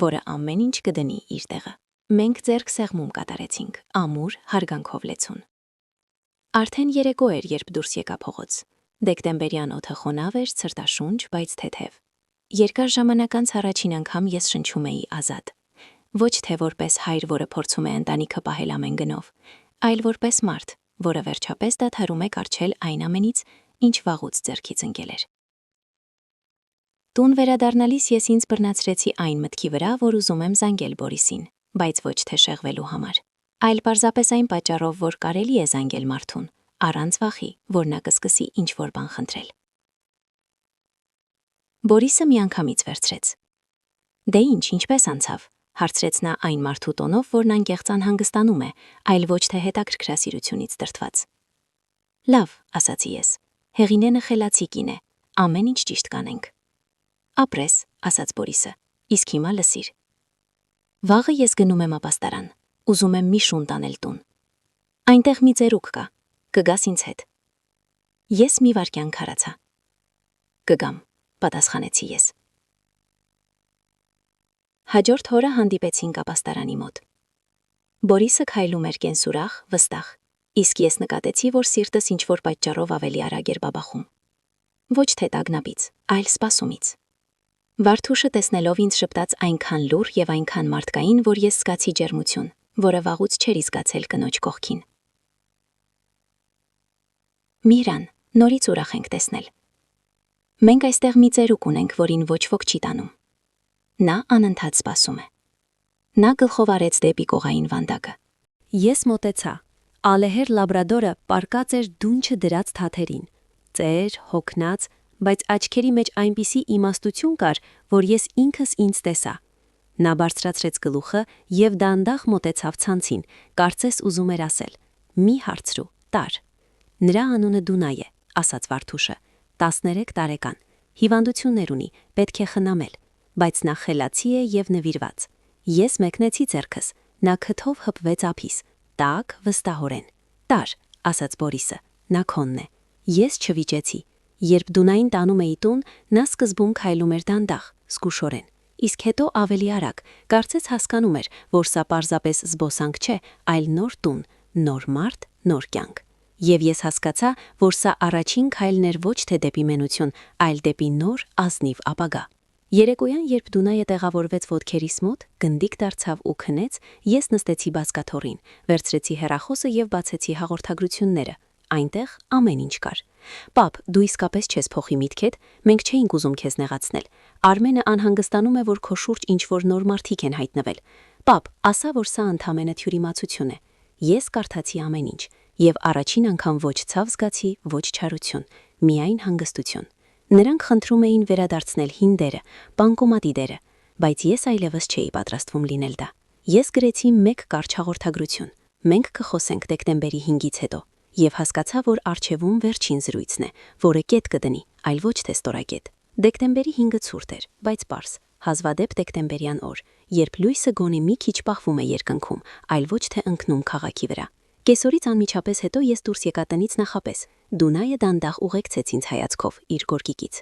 Speaker 3: որը ամեն ինչ կդնի իր տեղը։ Մենք ձեռք սեղմում կատարեցինք, ամուր հարգանքով լեցուն։ Արդեն երեկո էր, երբ դուրս եկա փողոց։ Դեկտեմբերյան օդը խոնավ էր, ցրտաշունչ, բայց թեթև։ Երկար ժամանակ անց առաջին անգամ ես շնչում էի ազատ։ Ոչ թե որպես հայր, որը փորձում է ընտանիքը պահել ամեն գնով, այլ որպես մարդ, որը վերջապես դադարում է կառչել այն ամենից, ինչ վաղուց ձեռքից ընկել էր։ Տուն վերադառնալիս ես ինձ բռնացրեցի այն մտքի վրա, որ ուզում եմ զանգել Բորիսին, բայց ոչ թե շեղվելու համար, այլ պարզապես այն պատճառով, որ կարելի է զանգել մարդուն, առանց վախի, որ նա կսկսի ինչ-որ բան խնդրել։ Բորիսը միանգամից վերցրեց։ Դե ինչ, ինչպես անցավ, հարցրեց նա այն մարդու տոնով, որն անկեղծ անհանգստանում է, այլ ոչ թե հետաքրքրասիրությունից դրդված։
Speaker 1: Լավ, ասացի ես։ Հեղինենը խելացի կին է, ամեն ինչ ճիշտ կանենք։ Ապրես, ասաց Բորիսը, իսկ հիմա լսիր։ Վաղը ես գնում եմ ապաստարան, ուզում եմ մի շուն տանել տուն։ Այնտեղ մի ծերուկ կա, կգաս ինձ հետ։ Ես մի վայրկյան քարացա։ Կգամ, պատասխանեցի ես։ Հաջորդ օրը հանդիպեցինք ապաստարանի մոտ։ Բորիսը քայլում էր կենսուրախ, վստահ, իսկ ես նկատեցի, որ սիրտս ինչ-որ պատճառով ավելի արագ էր բաբախում։ Ոչ թե տագնապից, այլ սպասումից։ Վարդուշը տեսնելով ինձ շպտաց այնքան լուր եւ այնքան մարդկային, որ ես զգացի ջերմություն, որը վաղուց չէի զգացել կնոջ կողքին։ Միրան, նորից ուրախ ենք տեսնել։ Մենք այստեղ մի ծերուկ ունենք, որին ոչ ոք չի տանում։ Նա անընդհատ սպասում է։ Նա գլխով արեց դեպի կողային վանդակը։
Speaker 2: Ես մոտեցա։ Ալեհեր լաբրադորը պարկած էր դունչը դրած թաթերին։ Ծեր, հոգնած, բայց աչքերի մեջ այնպիսի իմաստություն կար, որ ես ինքս ինձ տեսա։ Նա բարձրացրեց գլուխը եւ դանդաղ մոտեցավ ցանցին, կարծես ուզում էր ասել. «Մի հարցրու, տար»։ Նրա անունը Դունայ է, ասաց Վարդուշը, 13 տարեկան, հիվանդություններ ունի, պետք է խնամել, բայց նա խելացի է եւ նվիրված։ Ես մեկնեցի ձեռքս, նա քթով հպվեց ափիս, տակ, վստահորեն։ «Տար», ասաց Բորիսը, նա քոնն է։ Ես չվիճեցի։ Երբ Դունային տանում էի տուն, նա սկզբում քայլում էր դանդաղ, զգուշորեն, իսկ հետո ավելի արագ, կարծես հասկանում էր, որ սա պարզապես զբոսանք չէ, այլ նոր տուն, նոր մարդ, նոր կյանք։ Եվ ես հասկացա, որ սա առաջին քայլն էր ոչ թե դեպի մենություն, այլ դեպի նոր ազնիվ ապագա։ Երեկոյան, երբ Դունայը տեղավորվեց ոտքերիս մոտ, գնդիկ դարձավ ու քնեց, ես նստեցի բազկաթոռին, վերցրեցի հեռախոսը եւ բացեցի հաղորդագրությունները։ Այնտեղ ամեն ինչ կար։ Պապ, դու իսկապես չես փոխի միտքդ, մենք չէինք ուզում քեզ նեղացնել։ Արմենը անհանգստանում է, որ քո շուրջ ինչ-որ նոր մարդիկ են հայտնվել։ Պապ, ասա, որ սա ընդամենը թյուրիմացություն է։ Ես կարդացի ամեն ինչ, եւ առաջին անգամ ոչ ցավ զգացի, ոչ չարություն, միայն հանգստություն։ Նրանք խնդրում էին վերադարձնել հին դերը, բանկոմատի դերը, բայց ես այլևս չէի պատրաստվում լինել դա։ Ես գրեցի մեկ կարճ հաղորդագրություն։ Մենք կխոսենք դեկտեմբերի 5-ից հետո, եւ հասկացա, որ առջևում վերջին զրույցն է, որը կետ կդնի, այլ ոչ թե ստորակետ։ Դեկտեմբերի 5-ը ցուրտ էր, բայց պարզ, հազվադեպ դեկտեմբերյան օր, երբ լույսը գոնե մի քիչ պահվում է երկնքում, այլ ոչ թե ընկնում քաղաքի վրա։ Կեսօրից անմիջապես հետո ես դուրս եկա տնից նախապես։ Դունայը դանդաղ ուղեկցեց ինձ հայացքով իր գորգիկից։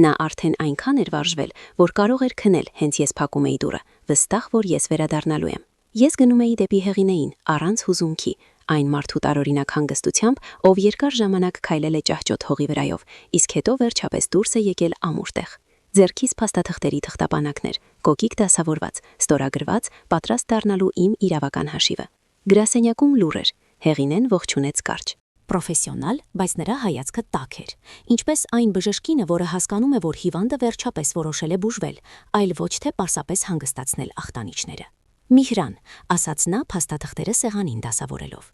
Speaker 2: Նա արդեն այնքան էր վարժվել, որ կարող էր քնել, հենց ես փակում էի դուռը, վստահ, որ ես վերադառնալու եմ։ Ես գնում էի դեպի Հեղինեին, առանց հուզունքի, այն մարդու տարօրինակ հանգստությամբ, ով երկար ժամանակ քայլել է ճահճոտ հողի վրայով, իսկ հետո վերջապես դուրս է եկել ամուր տեղ։ Ձեռքիս փաստաթղթերի թղթապանակներ, կոկիկ դասավորված, ստորագրված, պատրաստ դառնալու իմ իրավական հաշիվը։ Գրասենյակում լուր էր, Հեղինեն ողջունեց կարճ։ Պրոֆեսիոնալ, բայց նրա հայացքը տաք էր, ինչպես այն բժշկինը, որը հասկանում է, որ հիվանդը վերջապես որոշել է բուժվել, այլ ոչ թե պարզապես հանգստացնել ախտանիշները։ Միհրան, ասաց նա փաստաթղթերը սեղանին դասավորելով։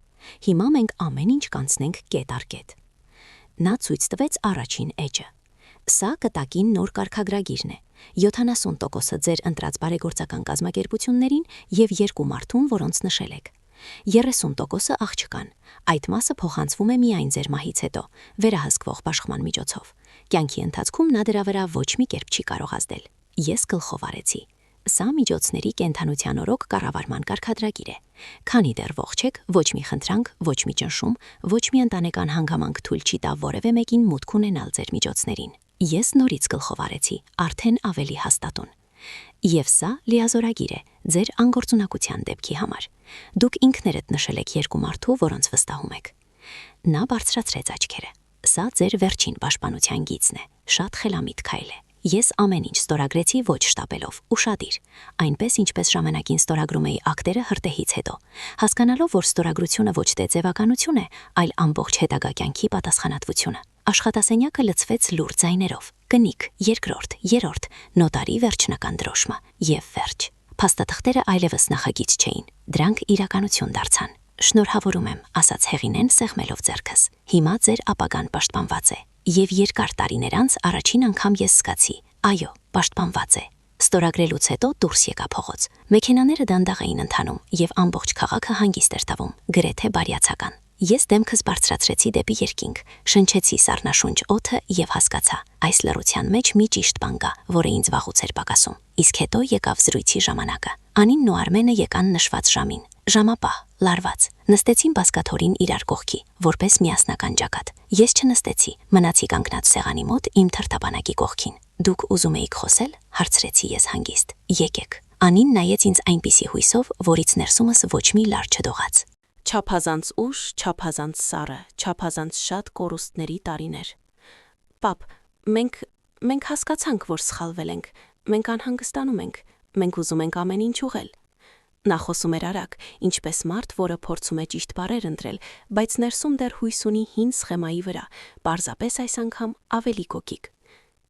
Speaker 2: Հիմա մենք ամեն ինչ կանցնենք կետ առ կետ։ Նա ցույց տվեց առաջին էջը։ Սա կտակին նոր կարգագրագիրն է։ 70% ձեր ընտրած բարեգործական կազմակերպություններին եւ 2 մարդուն, որոնց նշել եք։ 30% աղջկան։ Այդ մասը փոխանցվում է միայն ձեր մահից հետո, վերահսկվող բաշխման միջոցով։ Կյանքի ընթացքում նա դրա վրա ոչ մի կերպ չի կարող ազդել։ Ես գլխով արեցի։ Սա միջոցների կենթանության օրոք կառավարման կարգադրագիր է։ Քանի դեռ ողջ եք, ոչ մի խնդրանք, ոչ մի ճնշում, ոչ մի ընտանեկան հանգամանք թույլ չի տա որևէ մեկին մուտք ունենալ ձեր միջոցներին։ Ես նորից գլխով արեցի, արդեն ավելի հաստատուն։ Եվ սա լիազորագիր է ձեր անգործունակության դեպքի համար։ Դուք ինքներդ նշել եք 2 մարդու, որոնց վստահում եք։ Նա բարձրացրեց աչքերը։ Սա ձեր վերջին պաշտպանության գիծն է, շատ խելամիտ քայլ է։ Ես ամեն ինչ ստորագրեցի ոչ շտապելով, ուշադիր, այնպես ինչպես ժամանակին ստորագրում էի ակտերը հրտեհից հետո, հասկանալով, որ ստորագրությունը ոչ թե ձևականություն է, այլ ամբողջ հետագա կյանքի պատասխանատվությունը։ Աշխատասենյակը լցվեց լուր ձայներով, կնիկ, երկրորդ, երրորդ, նոտարի վերջնական դրոշմը եւ վերջ։ Փաստաթղթերը այլևս նախագիծ չէին, դրանք իրականություն դարձան։ Շնորհավորում եմ, ասաց Հեղինեն սեղմելով ձեռքս։ Հիմա ձեր ապագան պաշտպանված է։ Եվ երկար տարիներ անց առաջին անգամ ես զգացի, այո, պաշտպանված է։ Ստորագրելուց հետո դուրս եկա փողոց։ Մեքենաները դանդաղ էին ընթանում եւ ամբողջ քաղաքը հանգիստ էր տվում, գրեթե բարյացական։ Ես դեմքս բարձրացրեցի դեպի երկինք, շնչեցի սառնաշունչ օդը եւ հասկացա, այս լռության մեջ մի ճիշտ բան կա, որը ինձ վաղուց էր պակասում։ Իսկ հետո եկավ զրույցի ժամանակը։ Անինն ու Արմենը եկան նշված ժամին։ Ժամապահ, լարված, նստեցին բազկաթորին իրար կողքի, որպես միասնական ջակատ։ Ես չնստեցի, մնացի կանգնած սեղանի մոտ իմ թրթապանակի կողքին։ Դուք ուզում էիք խոսել, հարցրեցի ես հանգիստ։ Եկեք։ Անին նայեց ինձ այնպիսի հույսով, որից ներսումս ոչ մի լար չդողաց։
Speaker 4: Չափազանց ուշ, չափազանց սառը, չափազանց շատ կորուստների տարիներ։ Պապ, մենք հասկացանք, որ սխալվել ենք, մենք անհանգստանում ենք, մենք ուզում ենք ամեն ինչ ուղղել։ Նա խոսում էր արագ, ինչպես մարդ, որը փորձում է ճիշտ բառեր ընտրել, բայց ներսում դեռ հույս ունի հին սխեմայի վրա, պարզապես այս անգամ ավելի կոկիկ։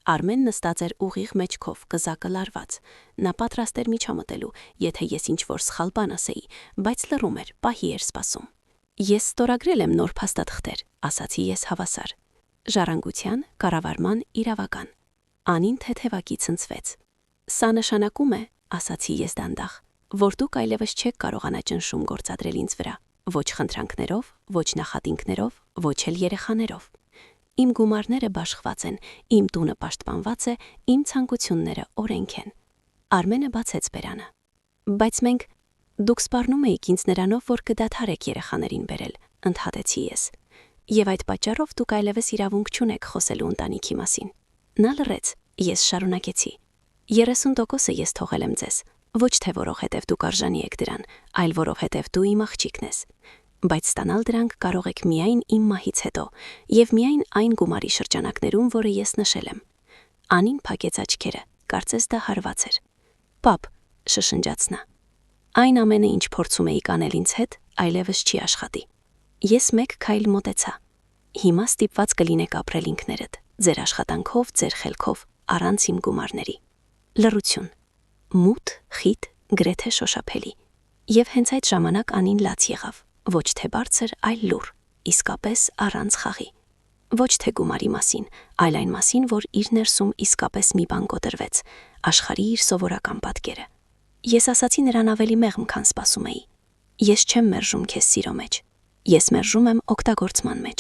Speaker 4: Արմեն նստած էր ուղիղ մեջքով, կզակը լարված։ Նա պատրաստ էր միջամտելու, եթե ես ինչ-որ սխալ բան ասեի, բայց լռում էր, պահի էր սպասում։ Ես ստորագրել եմ նոր փաստաթղթեր, ասացի ես հավասար։ Ժառանգության, կառավարման, իրավական։ Անին թեթևակի ցնցվեց։ Սա նշանակում է, ասացի ես դանդաղ, որ դուք այլևս չեք կարողանա ճնշում գործադրել ինձ վրա, ոչ խնդրանքներով, ոչ նախատինքներով, ոչ էլ երեխաներով։ Իմ գումարները բաշխված են, իմ տունը պաշտպանված է, իմ ցանկությունները օրենք են։ Արմենը բացեց բերանը։ Բայց դուք սպառնում էիք ինձ նրանով, որ կդադարեք երեխաներին բերել, ընդհատեցի ես։ Եվ այդ պատճառով դուք այլևս իրավունք չունեք խոսելու ընտանիքի մասին։ Նա լռեց, ես շարունակեցի։ 30% ես թողել եմ ձեզ, ոչ թե որովհետև դուք արժանի եք դրան, այլ որովհետև դու իմ աղջիկն ես։ Բայց ստանալ դրանք կարող եք միայն իմ մահից հետո, եւ միայն այն գումարի շրջանակներում, որը ես նշել եմ։ Անին փակեց աչքերը, կարծես դա հարված էր։ Պապ, շշնջաց նա։ Այն ամենը, ինչ փորձում էիք անել ինձ հետ, այլևս չի աշխատի։ Ես մեկ քայլ մոտեցա։ Հիմա ստիպված կլինեք ապրել ինքներդ, ձեր աշխատանքով, ձեր խելքով, առանց իմ գումարների։ Լռություն։ Մութ, խիտ, գրեթե շոշափելի։ Եվ հենց այդ ժամանակ Անին լաց եղավ, ոչ թե բարձր, այլ լուռ, իսկապես առանց խաղի։ Ոչ թե գումարի մասին, այլ այն մասին, որ իր ներսում իսկապես մի բան կոտրվեց, աշխարհի իր սովորական պատկերը։ Ես ասացի նրան ավելի մեղմ, քան սպասում էի։ Ես չեմ մերժում քեզ սիրո մեջ։ Ես մերժում եմ օգտագործման մեջ։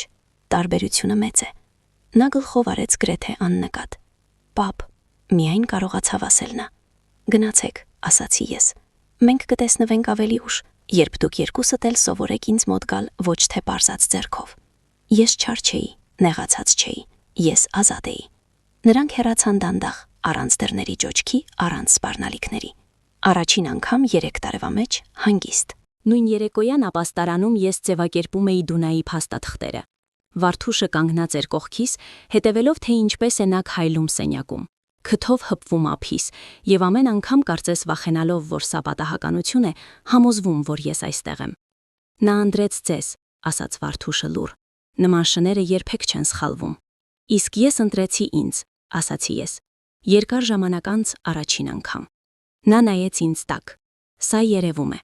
Speaker 4: Տարբերությունը մեծ է։ Նա գլխով արեց գրեթե աննկատ։ Պապ, միայն կարողացավ ասել նա։ Գնացեք, ասացի ես։ Մենք կտեսնվենք ավելի ուշ, երբ դուք երկուսդ էլ սովորեք ինձ մոտ գալ ոչ թե պարզած ձեռքով։ Ես չար չէի, նեղացած չէի, ես ազատ էի։ Նրանք հեռացան դանդաղ, առանց դռների ջոջքի, առանց սպառնալիքների։ Առաջին անգամ 3 տարվա մեջ հանգիստ։
Speaker 1: Նույն երեկոյան ապաստարանում ես ձևակերպում էի Դունայի փաստաթղթերը։ Վարդուշը կանգնած էր կողքիս, հետևելով թե ինչպես է նա քայլում սենյակում։ Քթով հպվում ափիս, եւ ամեն անգամ կարծես վախենալով, որ սա պատահականություն է, համոզվում, որ ես այստեղ եմ։ Նա անդրեց ձեզ, ասաց Վարդուշը լուռ։ Նման շները երբեք չեն սխալվում։ Իսկ ես ընտրեցի ինձ, ասացի ես։ Երկար ժամանակ անց առաջին անգամ։ Նա նայեց ինձ տակ։ Սա երևում է։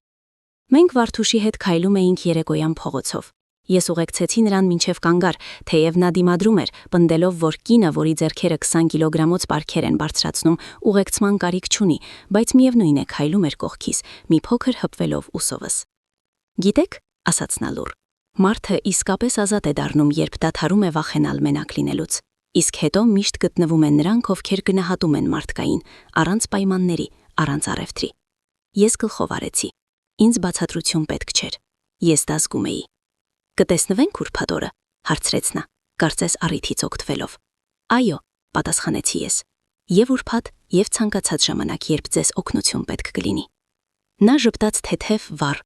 Speaker 1: Մենք Վարդուշի հետ քայլում էինք երեկոյան փողոցով։ Ես ուղեկցեցի նրան մինչև կանգար, թեև նա դիմադրում էր, պնդելով, որ կինը, որի ձեռքերը 20 կիլոգրամոց պարքեր են բարձրացնում, ուղեկցման կարիք չունի, բայց միևնույն է քայլում էր կողքիս, մի փոքր հպվելով ուսովս։ Գիտեք, ասաց նա լուռ, մարդը իսկապես ազատ է դառնում, երբ դադարում է վախենալ մենակ լինելուց։ Իսկ հետո միշտ գտնվում են նրանք, ովքեր գնահատում են մարդկային, առանց պայմանների, առանց առևտրի։ Ես գլխով արեցի։ Ինձ բացատրություն պետք չէր։ Ես դա զգում էի։ Կտեսնվենք ուրբաթ օրը, հարցրեց նա, կարծես առիթից օգտվելով։ Այո, պատասխանեցի ես։ Եվ ուրբաթ, եւ ցանկացած ժամանակ, երբ ձեզ օգնություն պետք կլինի։ Նա ժպտաց թեթև վառ,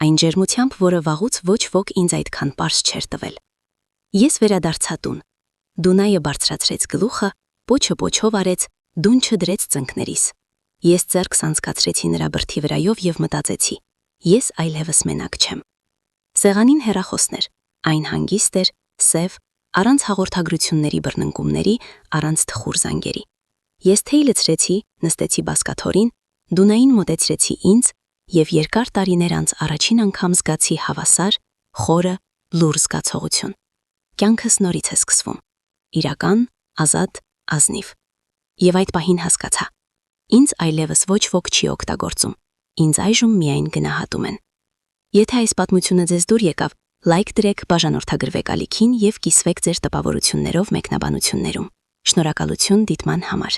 Speaker 1: այն ջերմությամբ, որը վաղուց ոչ ոք ինձ այդքան պարզ չէր տվել։ Ես վերադարձա տուն։ Դունայը բարձրացրեց գլուխը, պոչով արեց, դունչը դրեց ծնկներիս։ Ես ձեռքս անցկացրեցի նրա բրդի վրայով եւ մտածեցի. ես այլևս մենակ չեմ։ Սեղանին հեռախոսներ, այն հանգիստ էր, սև, առանց հաղորդագրությունների բռնկումների, առանց թխուր զանգերի։ Ես թեյ լցրեցի, նստեցի բազկաթորին, Դունային մոտեցրեցի ինձ եւ երկար տարիներ անց առաջին անգամ զգացի հավասար, խորը, լուռ զգացողություն։ Կյանքս նորից է սկսվում։ Իրական, ազատ, ազնիվ։ Եվ այդ պահին հասկացա. ինձ այլևս ոչ ոք չի օգտագործում, ինձ այժմ միայն գնահատում են։ Եթե այս պատմությունը ձեզ դուր եկավ,
Speaker 2: Լայք դրեք, բաժանորդագրվեք ալիքին և կիսվեք ձեր տպավորություններով մեկնաբանություններում։ Շնորհակալություն դիտման համար։